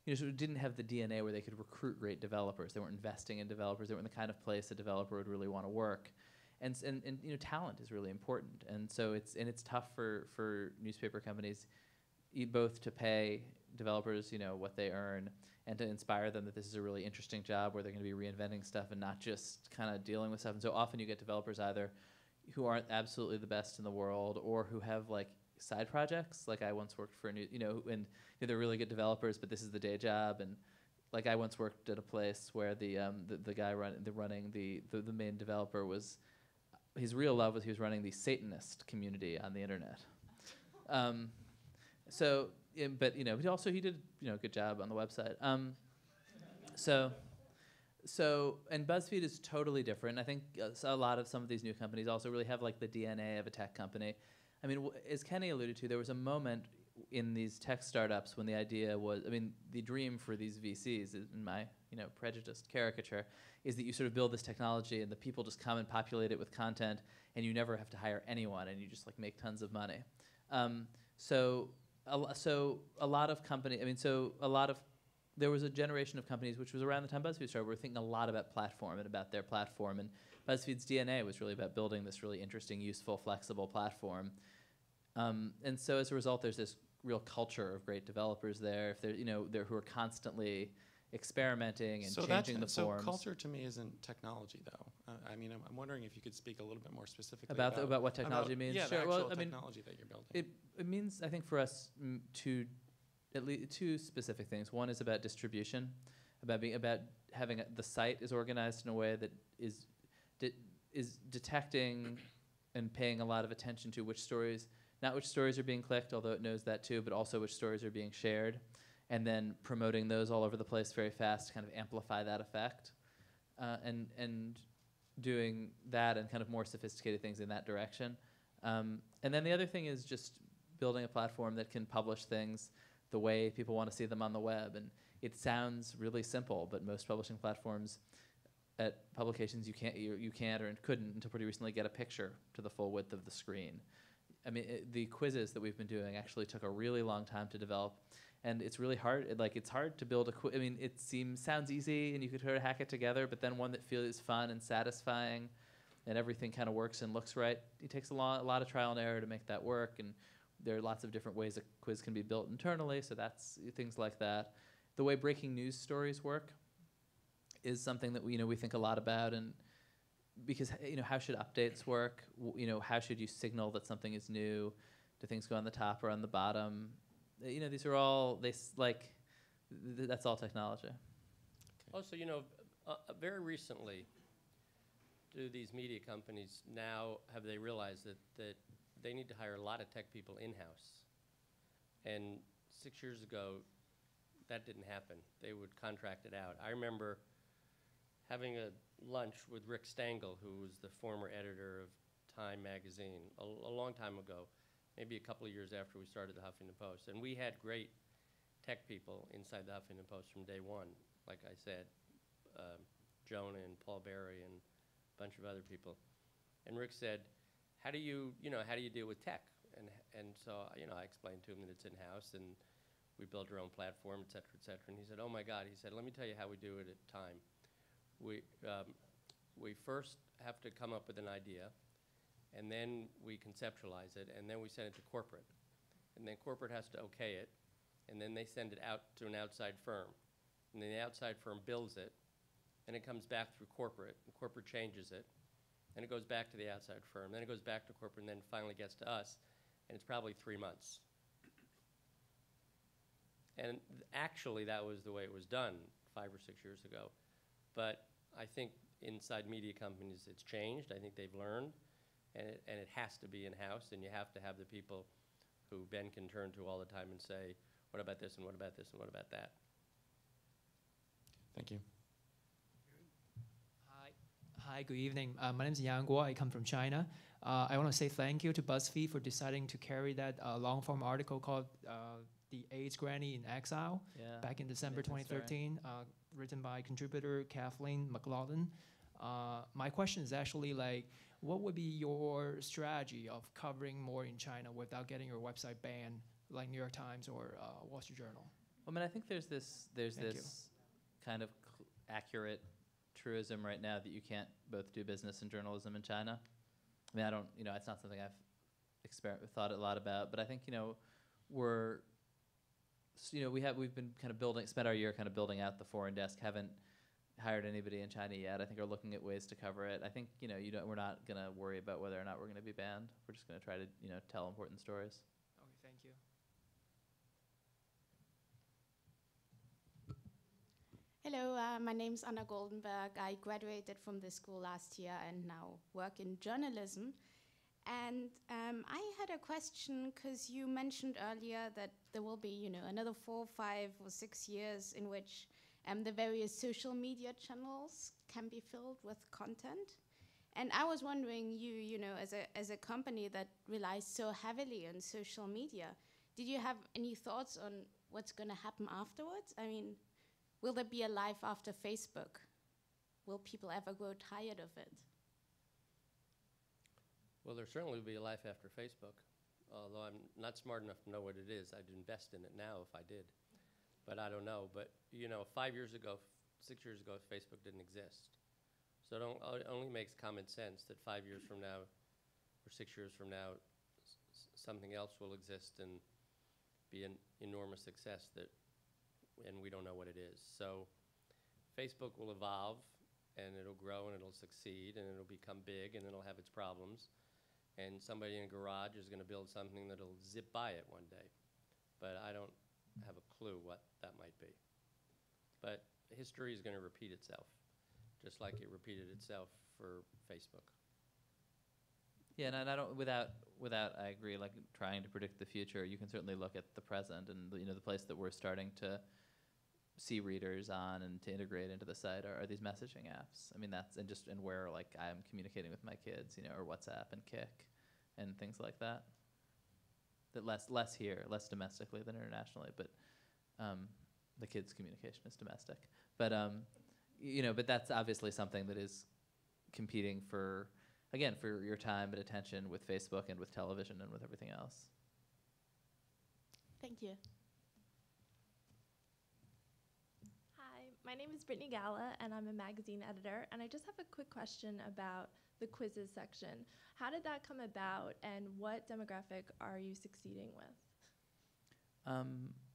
sort of didn't have the DNA where they could recruit great developers. They weren't investing in developers. They weren't the kind of place a developer would really want to work. And talent is really important, and so it's tough for newspaper companies, both to pay developers what they earn, and to inspire them that this is a really interesting job where they're going to be reinventing stuff and not just kind of dealing with stuff. And so often you get developers either who aren't absolutely the best in the world, or who have like side projects. Like I once worked for and they're really good developers, but this is the day job. And like I once worked at a place where the guy running the main developer was. His real love was he was running the Satanist community on the internet. But he did a good job on the website. And BuzzFeed is totally different. I think a lot of some of these new companies also really have like the DNA of a tech company. I mean, as Kenny alluded to, there was a moment in these tech startups when the idea was, the dream for these VCs, in my prejudiced caricature, is that you sort of build this technology and the people just come and populate it with content, and you never have to hire anyone, and you just like make tons of money. So a lot of companies, there was a generation of companies, which was around the time BuzzFeed started, were thinking a lot about platform and about their platform, and BuzzFeed's DNA was really about building this really interesting, useful, flexible platform. And so as a result, there's this real culture of great developers there. If they're who are constantly experimenting and changing the forms. So culture to me isn't technology, though. I'm wondering if you could speak a little bit more specifically about what technology means. Yeah, sure. the actual Well, technology that you're building. It means, I think, for us at least 2 specific things. One is about distribution, about having the site is organized in a way that is detecting and paying a lot of attention to not which stories are being clicked, although it knows that too, but also which stories are being shared, and then promoting those all over the place very fast to kind of amplify that effect, and doing that and kind of more sophisticated things in that direction. And then the other thing is just building a platform that can publish things the way people want to see them on the web. And it sounds really simple, but most publishing platforms at publications you can't or couldn't until pretty recently get a picture to the full width of the screen. The quizzes that we've been doing actually took a really long time to develop, and it's really hard. It's hard to build I mean, it sounds easy, and you could sort of hack it together, but then one that feels fun and satisfying, and everything kind of works and looks right. It takes a lot of trial and error to make that work, and there are lots of different ways a quiz can be built internally. So that's things like that. The way breaking news stories work is something that we think a lot about, and because how should updates work? How should you signal that something is new? Do things go on the top or on the bottom? These are all that's all technology. Also, very recently, do these media companies now have they realized that they need to hire a lot of tech people in-house? And 6 years ago, that didn't happen. They would contract it out. I remember having a lunch with Rick Stengel, who was the former editor of Time magazine, a long time ago, maybe a couple of years after we started the Huffington Post. And we had great tech people inside the Huffington Post from day one, like I said, Jonah and Paul Berry and a bunch of other people. And Rick said, how do you deal with tech? And so, I explained to him that it's in-house, and we built our own platform, et cetera, et cetera. And he said, oh my God, he said, let me tell you how we do it at Time. We first have to come up with an idea, and then we conceptualize it, and then we send it to corporate. And then corporate has to okay it, and then they send it out to an outside firm. And then the outside firm builds it, and it comes back through corporate, and corporate changes it, and it goes back to the outside firm, then it goes back to corporate, and then finally gets to us, and it's probably 3 months. And actually, that was the way it was done 5 or 6 years ago. But I think inside media companies, it's changed. I think they've learned, and it has to be in-house, and you have to have the people who Ben can turn to all the time and say, what about this, and what about this, and what about that? Thank you. Hi, good evening. My name is Yang Guo. I come from China. I want to say thank you to BuzzFeed for deciding to carry that long-form article called The AIDS Granny in Exile back in December 2013, written by contributor Kathleen McLaughlin. My question is actually what would be your strategy of covering more in China without getting your website banned, like New York Times or Wall Street Journal? I mean, I think there's this kind of accurate truism right now that you can't both do business and journalism in China. I mean, I don't, it's not something I've thought a lot about, but I think, we've been kind of spent our year kind of building out the foreign desk, haven't hired anybody in China yet. I think are looking at ways to cover it. I think, we're not going to worry about whether or not we're going to be banned. We're just going to try to, tell important stories. Okay, thank you. Hello, my name is Anna Goldenberg. I graduated from this school last year and now work in journalism. And I had a question because you mentioned earlier that there will be, another 4, 5, or 6 years in which the various social media channels can be filled with content. And I was wondering, as a company that relies so heavily on social media, did you have any thoughts on what's going to happen afterwards? I mean, will there be a life after Facebook? Will people ever grow tired of it? Well, there certainly will be a life after Facebook, although I'm not smart enough to know what it is. I'd invest in it now if I did, but I don't know. But 5 years ago, 6 years ago, Facebook didn't exist. So it only makes common sense that 5 years from now or 6 years from now, something else will exist and be an enormous success and we don't know what it is. So Facebook will evolve, and it'll grow, and it'll succeed, and it'll become big, and it'll have its problems. And somebody in a garage is going to build something that'll zip by it one day. But I don't have a clue what that might be. But history is going to repeat itself, just like it repeated itself for Facebook. Yeah, and I don't. Without, I agree. Like trying to predict the future, you can certainly look at the present, and the place that we're starting to see readers on and to integrate into the site are these messaging apps. I mean, and where I'm communicating with my kids, or WhatsApp and Kik and things like that. That less here, less domestically than internationally, but the kids' communication is domestic. But but that's obviously something that is competing for your time and attention with Facebook and with television and with everything else. Thank you. My name is Brittany Gala, and I'm a magazine editor. And I just have a quick question about the quizzes section. How did that come about, and what demographic are you succeeding with?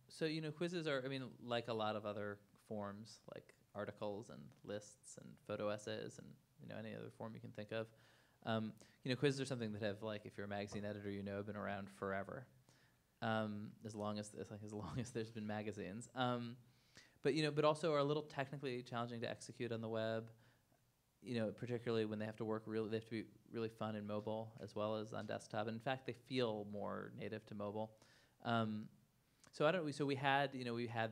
So, quizzes are, like a lot of other forms, like articles and lists and photo essays and, any other form you can think of. Quizzes are something that have, like, if you're a magazine editor, been around forever, as long as there's been magazines. But also are a little technically challenging to execute on the web. Particularly when they have to they have to be really fun in mobile as well as on desktop. And in fact, they feel more native to mobile. So we had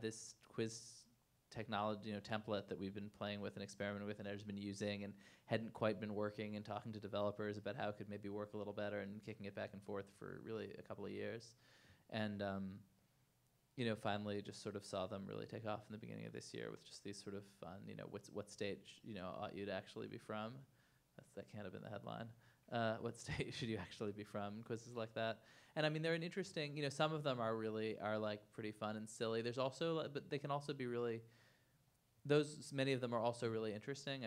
this quiz technology, template that we've been playing with and experimenting with, and I've been using, and hadn't quite been working, and talking to developers about how it could maybe work a little better, and kicking it back and forth for really a couple of years, and finally just sort of saw them really take off in the beginning of this year with just these sort of fun, what stage ought you to actually be from? That can't have been the headline. What state should you actually be from? Quizzes like that. And they're an interesting, some of them are like pretty fun and silly. There's also, but they can also be really, many of them are also really interesting.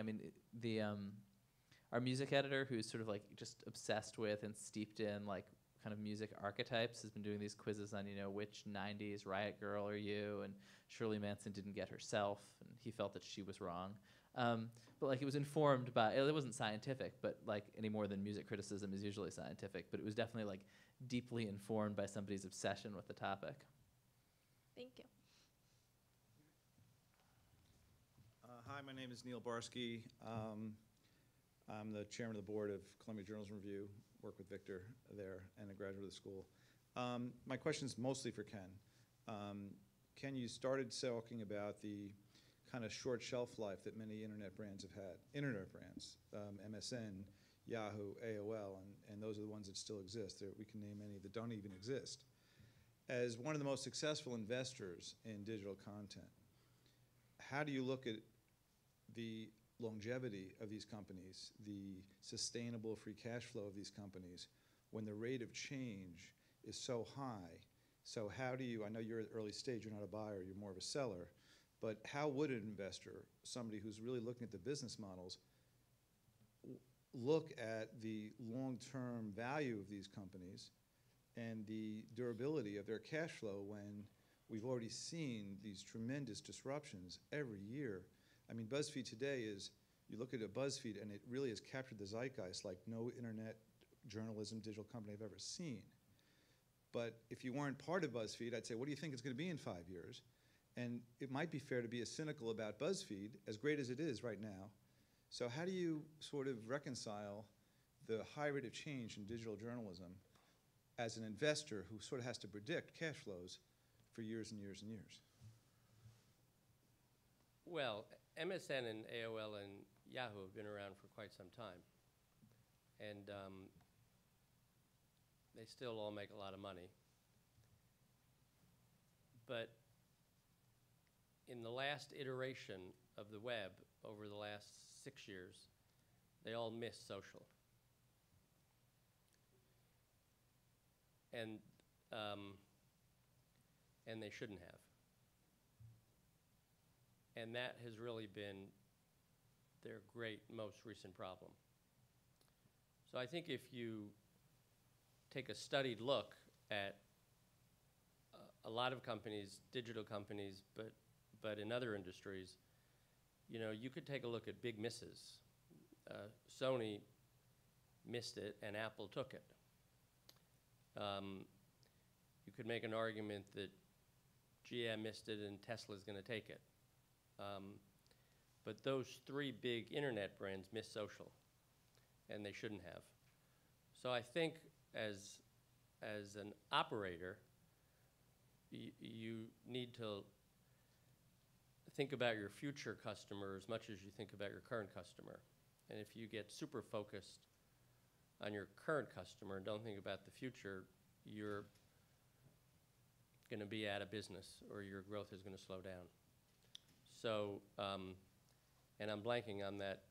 Our music editor, who's sort of like just obsessed with and steeped in like kind of music archetypes, has been doing these quizzes on, which 90s riot girl are you? And Shirley Manson didn't get herself, and he felt that she was wrong. But like it was informed by, it wasn't scientific, but like any more than music criticism is usually scientific, but it was definitely like deeply informed by somebody's obsession with the topic. Thank you. Hi, my name is Neil Barsky. I'm the chairman of the board of Columbia Journalism Review, work with Victor there, and a graduate of the school. My question is mostly for Ken. Ken, you started talking about the kind of short shelf life that many internet brands have had. Internet brands, MSN, Yahoo, AOL, and those are the ones that still exist. We can name any that don't even exist. As one of the most successful investors in digital content, how do you look at the longevity of these companies, the sustainable free cash flow of these companies, when the rate of change is so high? So how do you, I know you're at the early stage, you're not a buyer, you're more of a seller, but how would an investor, somebody who's really looking at the business models, look at the long-term value of these companies and the durability of their cash flow when we've already seen these tremendous disruptions every year? BuzzFeed today is, you look at a BuzzFeed and it really has captured the zeitgeist like no internet journalism digital company I've ever seen. But if you weren't part of BuzzFeed, I'd say, what do you think it's going to be in 5 years? And it might be fair to be as cynical about BuzzFeed, as great as it is right now. So how do you sort of reconcile the high rate of change in digital journalism as an investor who sort of has to predict cash flows for years and years and years? Well, MSN and AOL and Yahoo have been around for quite some time. And they still all make a lot of money. But in the last iteration of the web over the last 6 years, they all missed social. And they shouldn't have. And that has really been their most recent problem. So I think if you take a studied look at a lot of companies, digital companies, but in other industries, you could take a look at big misses. Sony missed it and Apple took it. You could make an argument that GM missed it and Tesla's going to take it. But those three big internet brands missed social, and they shouldn't have. So I think as an operator, you need to think about your future customer as much as you think about your current customer. And if you get super focused on your current customer and don't think about the future, you're going to be out of business or your growth is going to slow down. So, and I'm blanking on that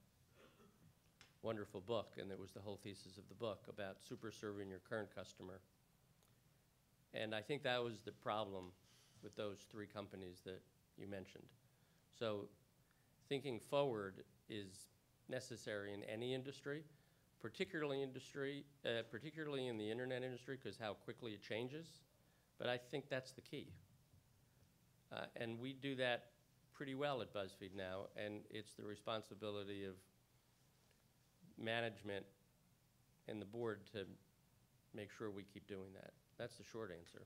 wonderful book, and it was the whole thesis of the book about super serving your current customer. And I think that was the problem with those three companies that you mentioned. So thinking forward is necessary in any industry, particularly in the internet industry, because how quickly it changes. But I think that's the key. And we do that pretty well at BuzzFeed now, and it's the responsibility of management and the board to make sure we keep doing that. That's the short answer.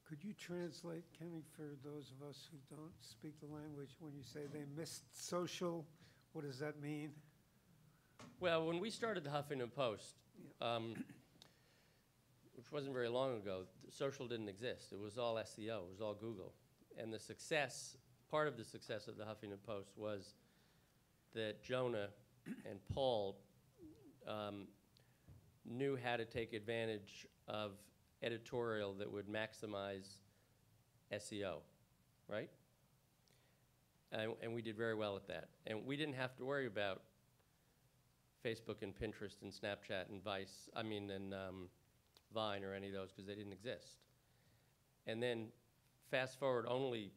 Could you translate, Kenny, for those of us who don't speak the language, when you say they missed social, what does that mean? Well, when we started the Huffington Post, which wasn't very long ago, social didn't exist. It was all SEO, it was all Google. And the success, part of the success of the Huffington Post was that Jonah and Paul knew how to take advantage of editorial that would maximize SEO, right? And we did very well at that. And we didn't have to worry about Facebook and Pinterest and Snapchat and Vine or any of those, because they didn't exist. And then fast forward only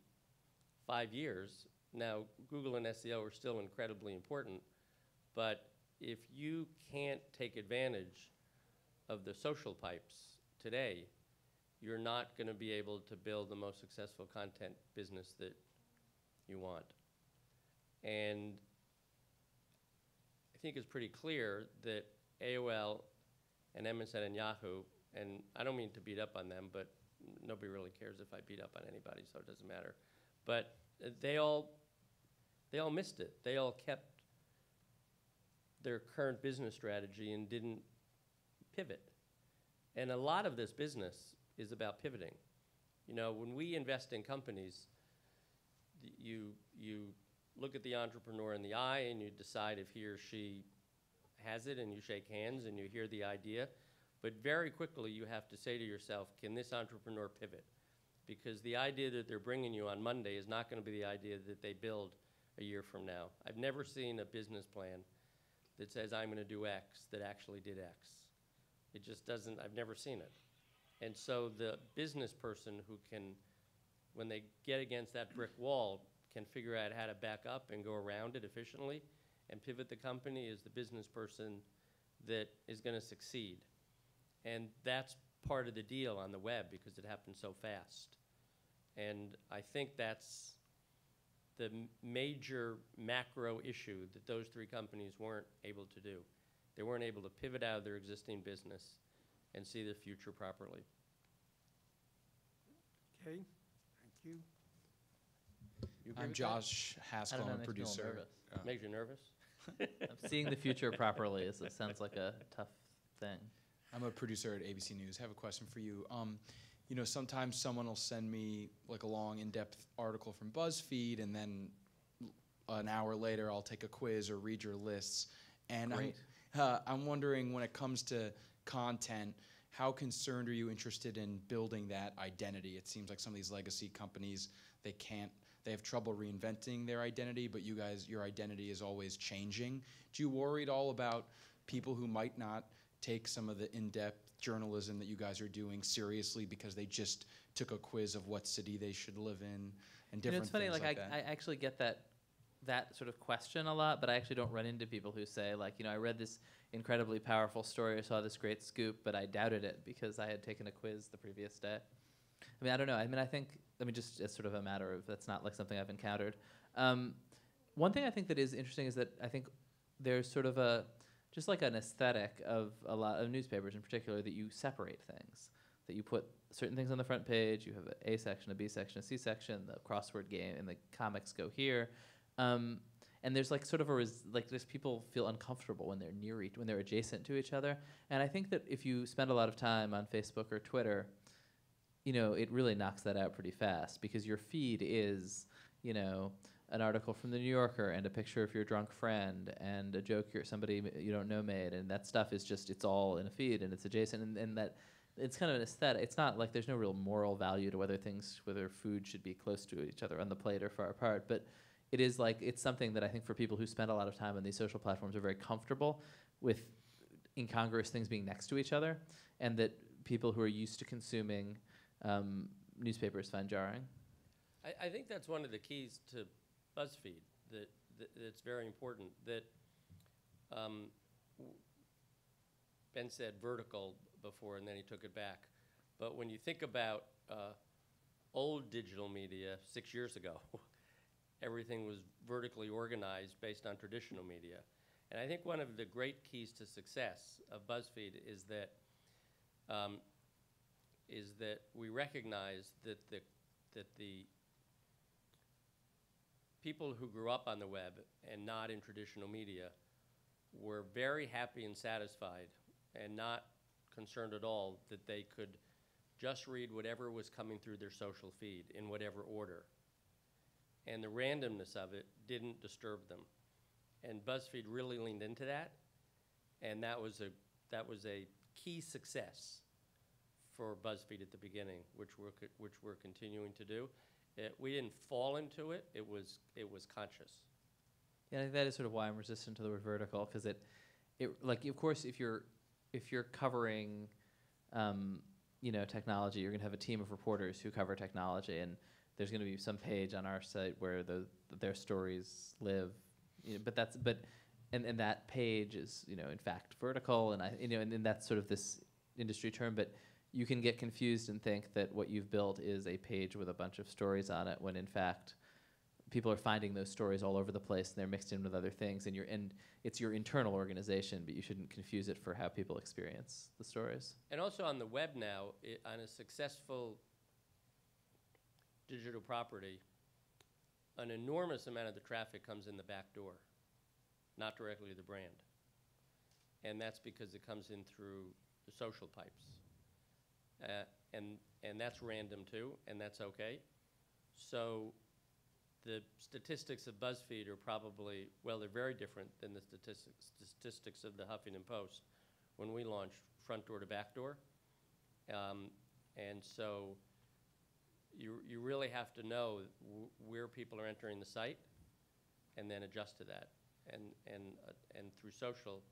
5 years, now Google and SEO are still incredibly important, but if you can't take advantage of the social pipes today, you're not going to be able to build the most successful content business that you want. And I think it's pretty clear that AOL and MSN and Yahoo, and I don't mean to beat up on them, but nobody really cares if I beat up on anybody, so it doesn't matter. But they all missed it. They all kept their current business strategy and didn't pivot. And a lot of this business is about pivoting. You know, when we invest in companies, you look at the entrepreneur in the eye and you decide if he or she has it, and you shake hands and you hear the idea. But very quickly you have to say to yourself, can this entrepreneur pivot? Because the idea that they're bringing you on Monday is not going to be the idea that they build a year from now. I've never seen a business plan that says I'm going to do X that actually did X. It just doesn't, I've never seen it. And so the business person who can, when they get against that brick wall, can figure out how to back up and go around it efficiently and pivot the company is the business person that is going to succeed. And that's part of the deal on the web because it happens so fast. And I think that's the major macro issue that those three companies weren't able to do. They weren't able to pivot out of their existing business and see the future properly. Okay, thank you. You agree I'm with Josh I Haskell, don't know, I'm a it makes me a little producer. nervous. Makes you nervous? Seeing the future properly sounds like a tough thing. I'm a producer at ABC News. I have a question for you. You know, sometimes someone will send me like a long, in-depth article from BuzzFeed, and then an hour later I'll take a quiz or read your lists. And I'm wondering, when it comes to content, how concerned are you interested in building that identity? It seems like some of these legacy companies, they have trouble reinventing their identity, but you guys, your identity is always changing. Do you worry at all about people who might not take some of the in-depth journalism that you guys are doing seriously because they just took a quiz of what city they should live in and different It's funny, things like that? I actually get that sort of question a lot, but I actually don't run into people who say, like, you know, I read this incredibly powerful story, I saw this great scoop, but I doubted it because I had taken a quiz the previous day. I mean, I don't know. I mean, just as sort of a matter of, that's not like something I've encountered. One thing I think that is interesting is that I think there's sort of just like an aesthetic of a lot of newspapers in particular, that you separate things, that you put certain things on the front page, you have an A section, a B section, a C section, the crossword game, and the comics go here. And there's like sort of there's people feel uncomfortable when they're when they're adjacent to each other. And I think that if you spend a lot of time on Facebook or Twitter, you know, it really knocks that out pretty fast, because your feed is, you know, an article from the New Yorker and a picture of your drunk friend and a joke somebody you don't know made, and that stuff is just, it's all in a feed and it's adjacent, and that it's kind of an aesthetic. It's not like there's no real moral value to whether food should be close to each other on the plate or far apart, but it is like, it's something that I think for people who spend a lot of time on these social platforms are very comfortable with incongruous things being next to each other, and that people who are used to consuming newspapers find jarring. I think that's one of the keys to BuzzFeed that's very important. That Ben said vertical before, and then he took it back. But when you think about old digital media 6 years ago, everything was vertically organized based on traditional media. And I think one of the great keys to success of BuzzFeed is that we recognize that the people who grew up on the web and not in traditional media were very happy and satisfied and not concerned at all that they could just read whatever was coming through their social feed in whatever order. And the randomness of it didn't disturb them. And BuzzFeed really leaned into that, and that was a key success for BuzzFeed at the beginning, which we're continuing to do. We didn't fall into it. It was conscious. Yeah, I think that is sort of why I'm resistant to the word vertical, because it like, of course, if you're covering technology, you're going to have a team of reporters who cover technology, and there's going to be some page on our site where their stories live. And that page is in fact vertical, and and that's sort of this industry term. But you can get confused and think that what you've built is a page with a bunch of stories on it, when in fact people are finding those stories all over the place, and they're mixed in with other things, and it's your internal organization, but you shouldn't confuse it for how people experience the stories. And also on the web now, on a successful digital property, an enormous amount of the traffic comes in the back door, not directly to the brand. And that's because it comes in through the social pipes. And that's random too, and that's okay. So the statistics of BuzzFeed are probably, well, they're very different than the statistics of the Huffington Post when we launched front door to back door. And so you really have to know where people are entering the site and then adjust to that. And through social,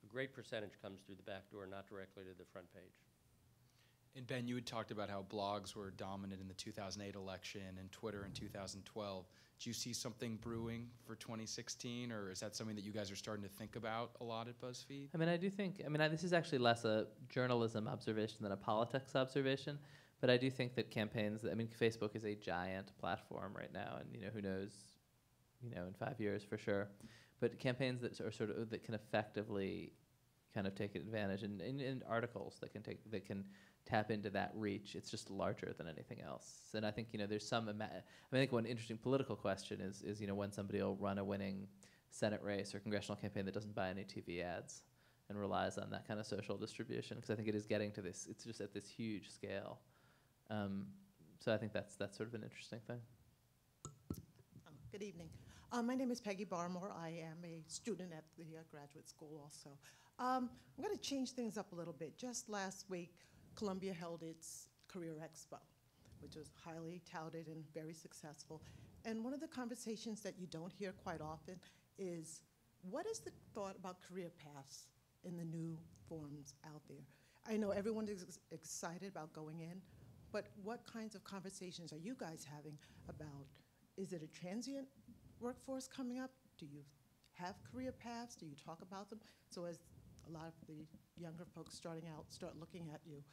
a great percentage comes through the back door, not directly to the front page. And Ben, you had talked about how blogs were dominant in the 2008 election and Twitter in 2012. Do you see something brewing for 2016, or is that something that you guys are starting to think about a lot at BuzzFeed? I mean, I do think, this is actually less a journalism observation than a politics observation, but I do think that campaigns, Facebook is a giant platform right now, and who knows, in 5 years for sure. But campaigns that are sort of, that can effectively kind of take advantage, and articles that can tap into that reach, it's just larger than anything else. And I think, there's some, I think one interesting political question is when somebody will run a winning Senate race or congressional campaign that doesn't buy any TV ads and relies on that kind of social distribution, because I think it is getting to this, it's just at this huge scale. So I think that's sort of an interesting thing. Good evening. My name is Peggy Barmore. I am a student at the graduate school also. I'm going to change things up a little bit. Just last week, Columbia held its Career Expo, which was highly touted and very successful. And one of the conversations that you don't hear quite often is, what is the thought about career paths in the new forms out there? I know everyone is excited about going in, but what kinds of conversations are you guys having about, is it a transient workforce coming up? Do you have career paths? Do you talk about them? So as a lot of the younger folks starting out start looking at you,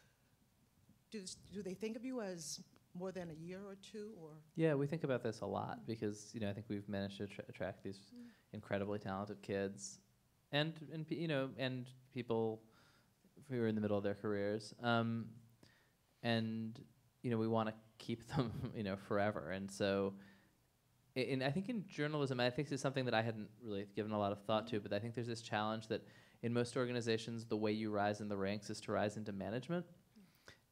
do they think of you as more than a year or two, or? Yeah, we think about this a lot, because I think we've managed to attract these incredibly talented kids, and people who are in the middle of their careers, and we want to keep them forever. And so, I think in journalism, I think this is something that I hadn't really given a lot of thought to, but I think there's this challenge that in most organizations, the way you rise in the ranks is to rise into management.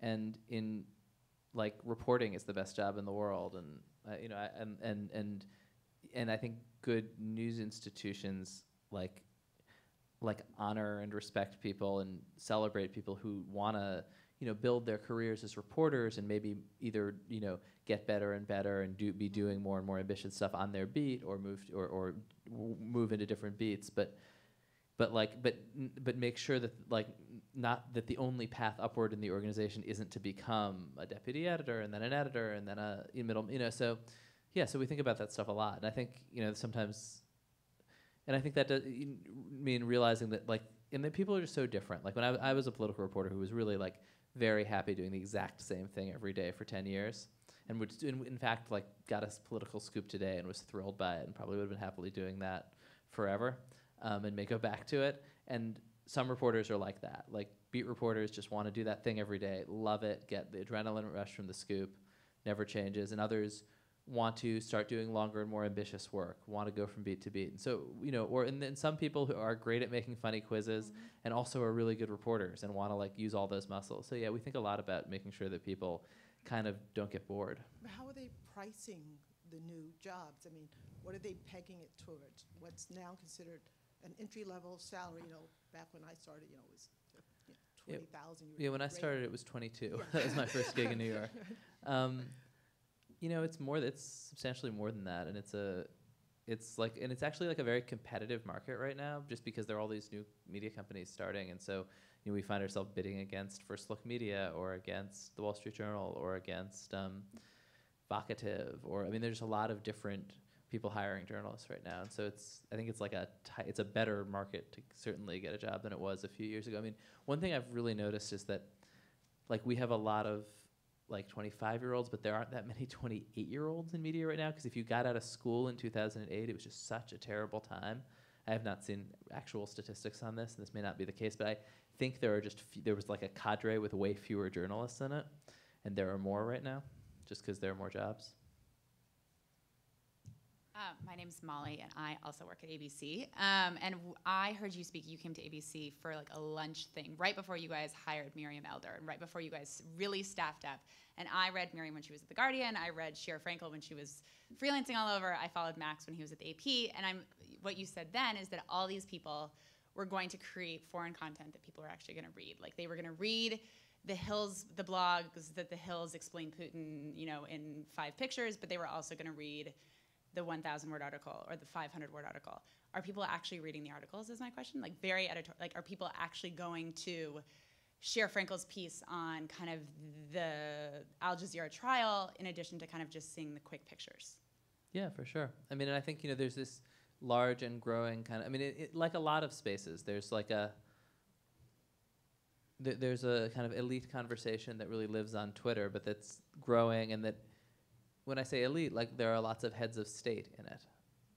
And in reporting is the best job in the world, and I think good news institutions honor and respect people and celebrate people who want to build their careers as reporters, and maybe either get better and better and be doing more and more ambitious stuff on their beat, or move into different beats, but make sure that not that the only path upward in the organization isn't to become a deputy editor and then an editor and then a middle, so Yeah, so we think about that stuff a lot, and I think sometimes, and I think that does mean realizing that and that people are just so different. Like when I was a political reporter who was really very happy doing the exact same thing every day for 10 years, and would in fact got a political scoop today and was thrilled by it, and probably would have been happily doing that forever, and may go back to it. And some reporters are like that. Like beat reporters just want to do that thing every day, love it, get the adrenaline rush from the scoop, never changes. And others want to start doing longer and more ambitious work, want to go from beat to beat. And so, and then some people who are great at making funny quizzes and also are really good reporters and want to use all those muscles. So yeah, we think a lot about making sure that people kind of don't get bored. How are they pricing the new jobs? I mean, what are they pegging it towards? What's now considered an entry-level salary? Back when I started, it was 20,000. Yeah, when I started, it was 22. Yeah. That was my first gig in New York. It's substantially more than that, and it's actually a very competitive market right now, just because there are all these new media companies starting, and so we find ourselves bidding against First Look Media or against the Wall Street Journal or against Vocative, or there's a lot of different people hiring journalists right now, and so I think it's a better market to certainly get a job than it was a few years ago. One thing I've really noticed is that we have a lot of 25-year-olds, but there aren't that many 28-year-olds in media right now, because if you got out of school in 2008, it was just such a terrible time. I have not seen actual statistics on this, and this may not be the case, but I think there was a cadre with way fewer journalists in it, and there are more right now, just because there are more jobs. My name's Molly, and I also work at ABC. I heard you speak. You came to ABC for a lunch thing right before you guys hired Miriam Elder, and right before you guys really staffed up. And I read Miriam when she was at The Guardian. I read Cher Frankel when she was freelancing all over. I followed Max when he was at the AP. And what you said then is that all these people were going to create foreign content that people were actually going to read. They were going to read the blogs that the Hills explained Putin, in 5 pictures, but they were also going to read the 1,000-word article or the 500-word article. Are people actually reading the articles, is my question? Very editorial, are people actually going to share Frankel's piece on kind of the Al Jazeera trial in addition to kind of just seeing the quick pictures? Yeah, for sure. And I think, there's this large and growing kind of, like a lot of spaces, there's there's a kind of elite conversation that really lives on Twitter, but that's growing, and that when I say elite, there are lots of heads of state in it,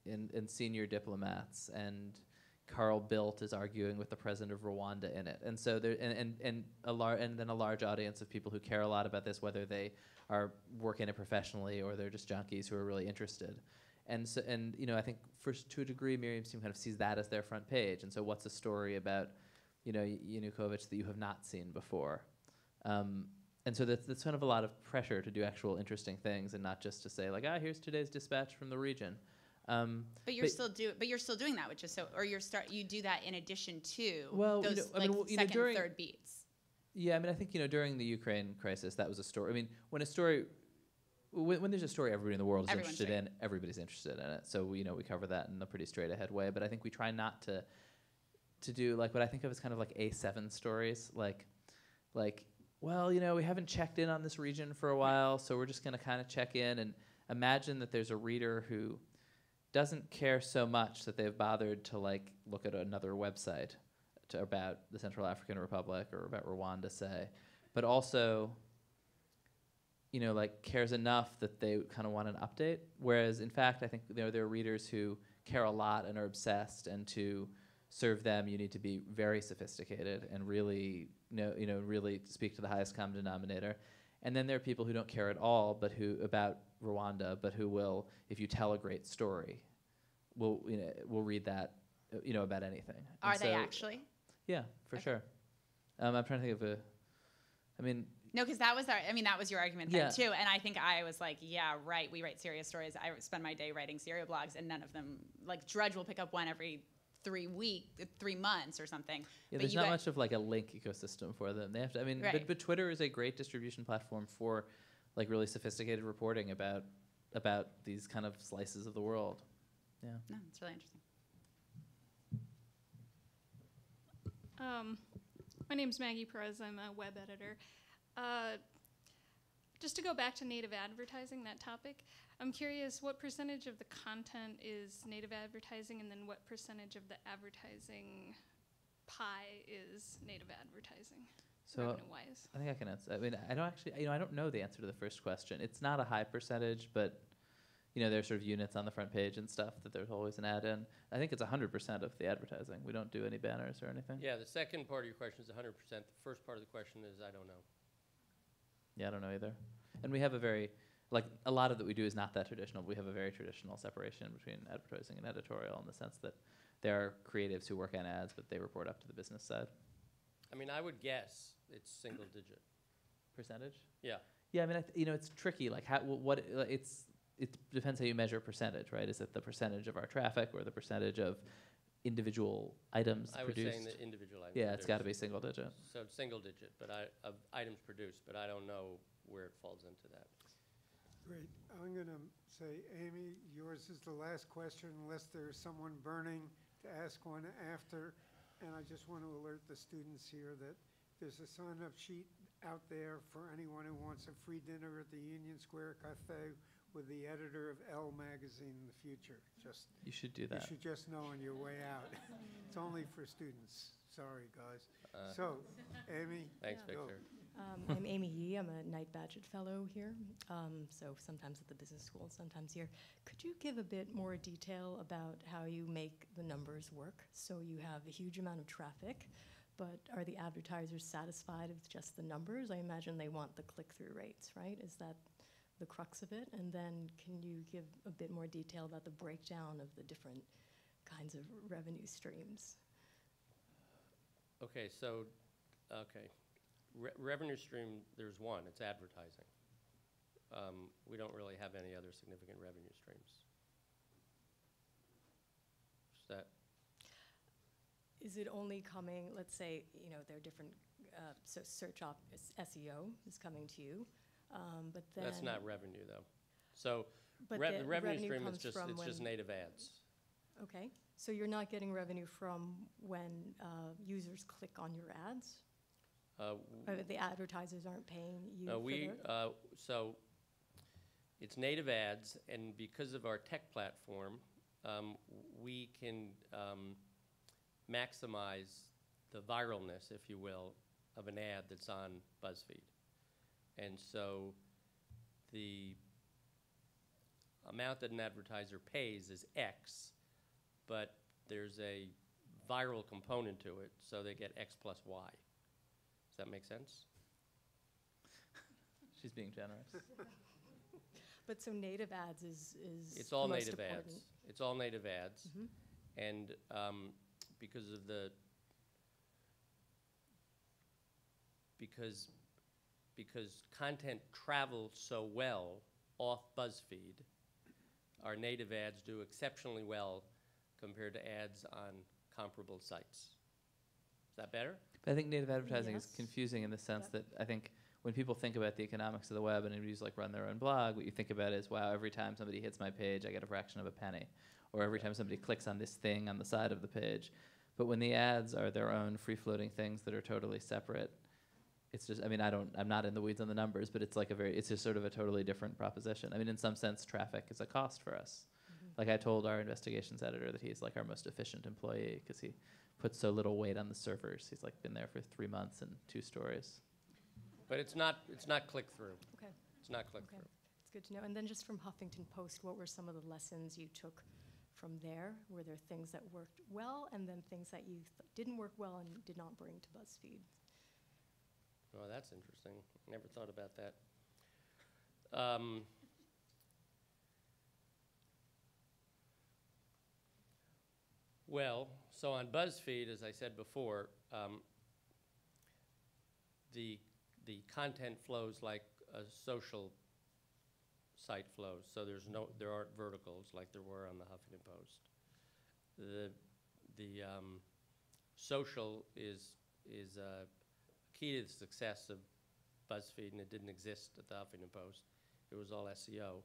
and senior diplomats, and Carl Bildt is arguing with the president of Rwanda in it, and so there, and then a large audience of people who care a lot about this, whether they are working it professionally or they're just junkies who are really interested, and so I think to a degree, Miriam's team kind of sees that as their front page, and so what's a story about Yanukovych that you have not seen before? And so that's kind of a lot of pressure to do actual interesting things, and not just to say here's today's dispatch from the region. But you're still doing that, which is you do that in addition to those second and third beats. Yeah, I think during the Ukraine crisis, that was a story. When there's a story everybody in the world is interested in, everybody's interested in it. So we cover that in a pretty straight ahead way. But I think we try not to do what I think of as kind of A7 stories, well, we haven't checked in on this region for a while, so we're just going to kind of check in and imagine that there's a reader who doesn't care so much that they've bothered to look at another website about the Central African Republic or about Rwanda, say, but also, cares enough that they kind of want an update. Whereas, in fact, I think there are readers who care a lot and are obsessed, and to serve them, you need to be very sophisticated and really really speak to the highest common denominator. And then there are people who don't care at all, about Rwanda, but who will, if you tell a great story, will read that, about anything. Are they actually? Yeah, for sure. I'm trying to think of no, because that was your argument then too, and I think I was yeah, right. We write serious stories. I spend my day writing serial blogs, and none of them Drudge will pick up one every 3 months or something. Yeah, there's not much of a link ecosystem for them. They have to. Right. But Twitter is a great distribution platform for really sophisticated reporting about these kind of slices of the world. Yeah. No, it's really interesting. My name's Maggie Perez. I'm a web editor. just to go back to native advertising, that topic, I'm curious what percentage of the content is native advertising, and then what percentage of the advertising pie is native advertising, So revenue-wise? I think I can answer. I mean, I don't actually, I don't know the answer to the first question. It's not a high percentage, but there's sort of units on the front page and stuff that there's always an ad in. I think it's 100% of the advertising. We don't do any banners or anything. Yeah, the second part of your question is 100%. The first part of the question is I don't know. Yeah, I don't know either. And we have a lot of that we do is not that traditional. But we have a very traditional separation between advertising and editorial in the sense that there are creatives who work on ads, but they report up to the business side. I mean, I would guess it's single digit. Percentage? Yeah. Yeah, I mean, it's tricky. Like, it depends how you measure percentage, right? Is it the percentage of our traffic or the percentage of individual items produced? I was saying the individual items. Yeah, it's got to be single digit. So it's single digit, but of items produced, but I don't know where it falls into that. Great. I'm going to say, Amy, yours is the last question unless there's someone burning to ask one after. And I just want to alert the students here that there's a sign-up sheet out there for anyone who wants a free dinner at the Union Square Cafe with the editor of Elle magazine in the future. You should do that. You should just know on your way out. It's only for students. Sorry, guys. So, Amy, thanks, go. Victor. I'm Amy Yee. I'm a Knight Badgett Fellow here, so sometimes at the business school, sometimes here. Could you give a bit more detail about how you make the numbers work? So you have a huge amount of traffic, but are the advertisers satisfied with just the numbers? I imagine they want the click-through rates, right? Is that the crux of it? And then can you give a bit more detail about the breakdown of the different kinds of revenue streams? Okay, so, revenue stream, there's one, it's advertising. We don't really have any other significant revenue streams. Is it only coming, let's say, there are different, so search op SEO is coming to you, but then... That's not revenue, though. So but the revenue stream is just native ads. Okay, so you're not getting revenue from when users click on your ads? The advertisers aren't paying you for so it's native ads, and because of our tech platform, we can maximize the viralness, if you will, of an ad that's on BuzzFeed. And so the amount that an advertiser pays is X, but there's a viral component to it, so they get X plus Y. Does that make sense? She's being generous. But so native ads is it's all most native important. ads. It's all native ads, Mm-hmm. and because of the because content travels so well off BuzzFeed, our native ads do exceptionally well compared to ads on comparable sites. Is that better? But I think native advertising is Yes. confusing in the sense that I think when people think about the economics of the web and individuals like run their own blog, what you think about is, wow, every time somebody hits my page, I get a fraction of a penny. Or every time somebody clicks on this thing on the side of the page. But when the ads are their own free-floating things that are totally separate, it's just, I mean, I'm not in the weeds on the numbers, but it's like it's just sort of a totally different proposition. I mean, in some sense, traffic is a cost for us. Mm-hmm. Like I told our investigations editor that he's like our most efficient employee because he puts so little weight on the servers. He's like been there for 3 months and 2 stories. But it's not click-through. Okay. It's not click-through. Okay. It's good to know. And then just from Huffington Post, what were some of the lessons you took from there? Were there things that worked well and then things that you didn't work well and did not bring to BuzzFeed? Oh, that's interesting. Never thought about that. Well, so on BuzzFeed, as I said before, the content flows like a social site flows. So there aren't verticals like there were on the Huffington Post. The social is key to the success of BuzzFeed, and it didn't exist at the Huffington Post. It was all SEO.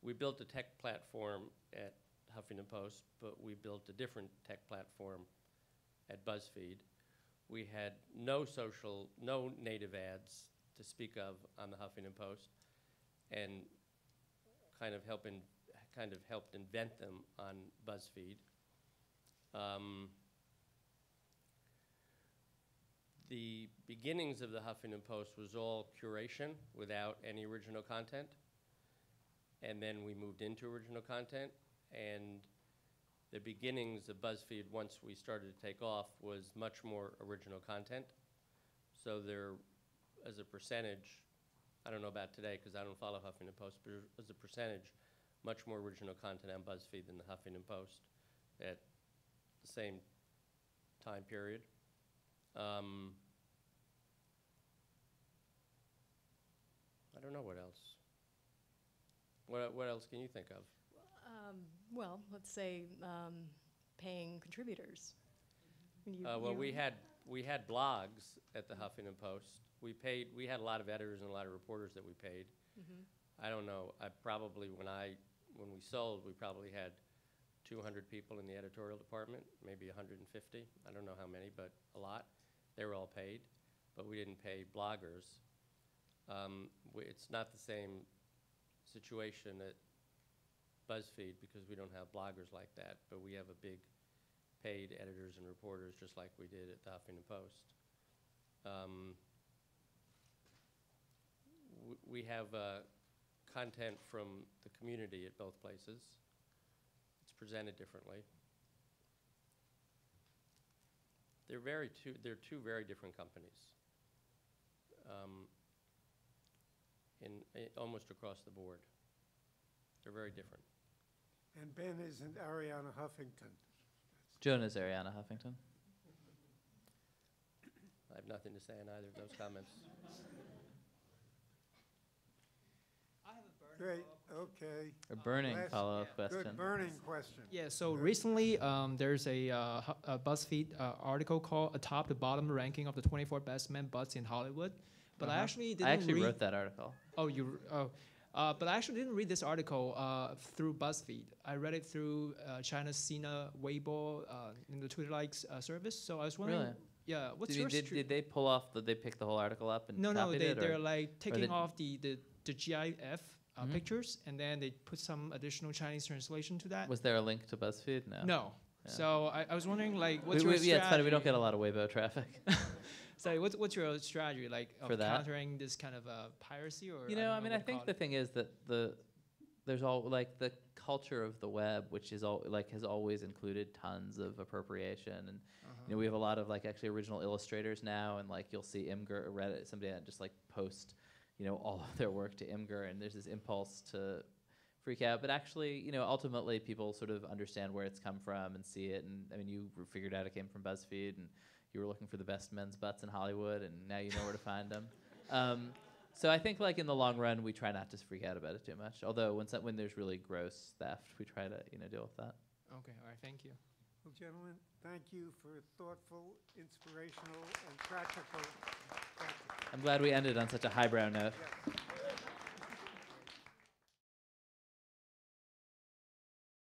We built a tech platform at Huffington Post, but we built a different tech platform at BuzzFeed. We had no native ads to speak of on the Huffington Post, and kind of helped invent them on BuzzFeed. The beginnings of the Huffington Post was all curation without any original content. And then we moved into original content. And the beginnings of BuzzFeed, once we started to take off, was much more original content. So there, as a percentage, I don't know about today because I don't follow Huffington Post, but as a percentage, much more original content on BuzzFeed than the Huffington Post at the same time period. I don't know what else. What else can you think of? Well, let's say paying contributors. Well, we had blogs at the Huffington Post. We had a lot of editors and a lot of reporters that we paid. Mm-hmm. I don't know. When we sold, we probably had 200 people in the editorial department, maybe 150. I don't know how many, but a lot. They were all paid, but we didn't pay bloggers. It's not the same situation at BuzzFeed because we don't have bloggers like that, but we have a big paid editors and reporters just like we did at the Huffington Post. We have content from the community at both places. It's presented differently. They're two very different companies. Almost across the board. They're very different. And Ben isn't Ariana Huffington. Joan is Ariana Huffington. I have nothing to say on either of those comments. Great, okay. A burning follow-up question. Good burning question. Yeah, so recently there's a BuzzFeed article called Atop the Bottom Ranking of the 24 Best Men Butts in Hollywood. But I actually didn't read... wrote that article. Oh, but I actually didn't read this article through BuzzFeed. I read it through China's Sina Weibo in the Twitter-like service. So I was wondering... Really? Yeah, what's did they pull off, did they pick the whole article up and copied it? They're like taking off the GIF pictures, and then they put some additional Chinese translation to that. Was there a link to BuzzFeed? No. No. Yeah. So I was wondering, like, what's your strategy? Yeah, it's funny, we don't get a lot of Weibo traffic. So what's your strategy, like, of countering this kind of piracy? Or I think the thing is that there's all like the culture of the web, which is has always included tons of appropriation, and we have a lot of like actually original illustrators now, and like you'll see Imgur, Reddit, somebody that just like post all of their work to Imgur, and there's this impulse to freak out. But actually, ultimately people sort of understand where it's come from and see it. And I mean, you figured out it came from BuzzFeed, and you were looking for the best men's butts in Hollywood, and now you know where to find them. So I think like in the long run, we try not to freak out about it too much. Although when there's really gross theft, we try to deal with that. Okay, all right, thank you. Well, gentlemen, thank you for thoughtful, inspirational, and practical. I'm glad we ended on such a highbrow note. Yeah.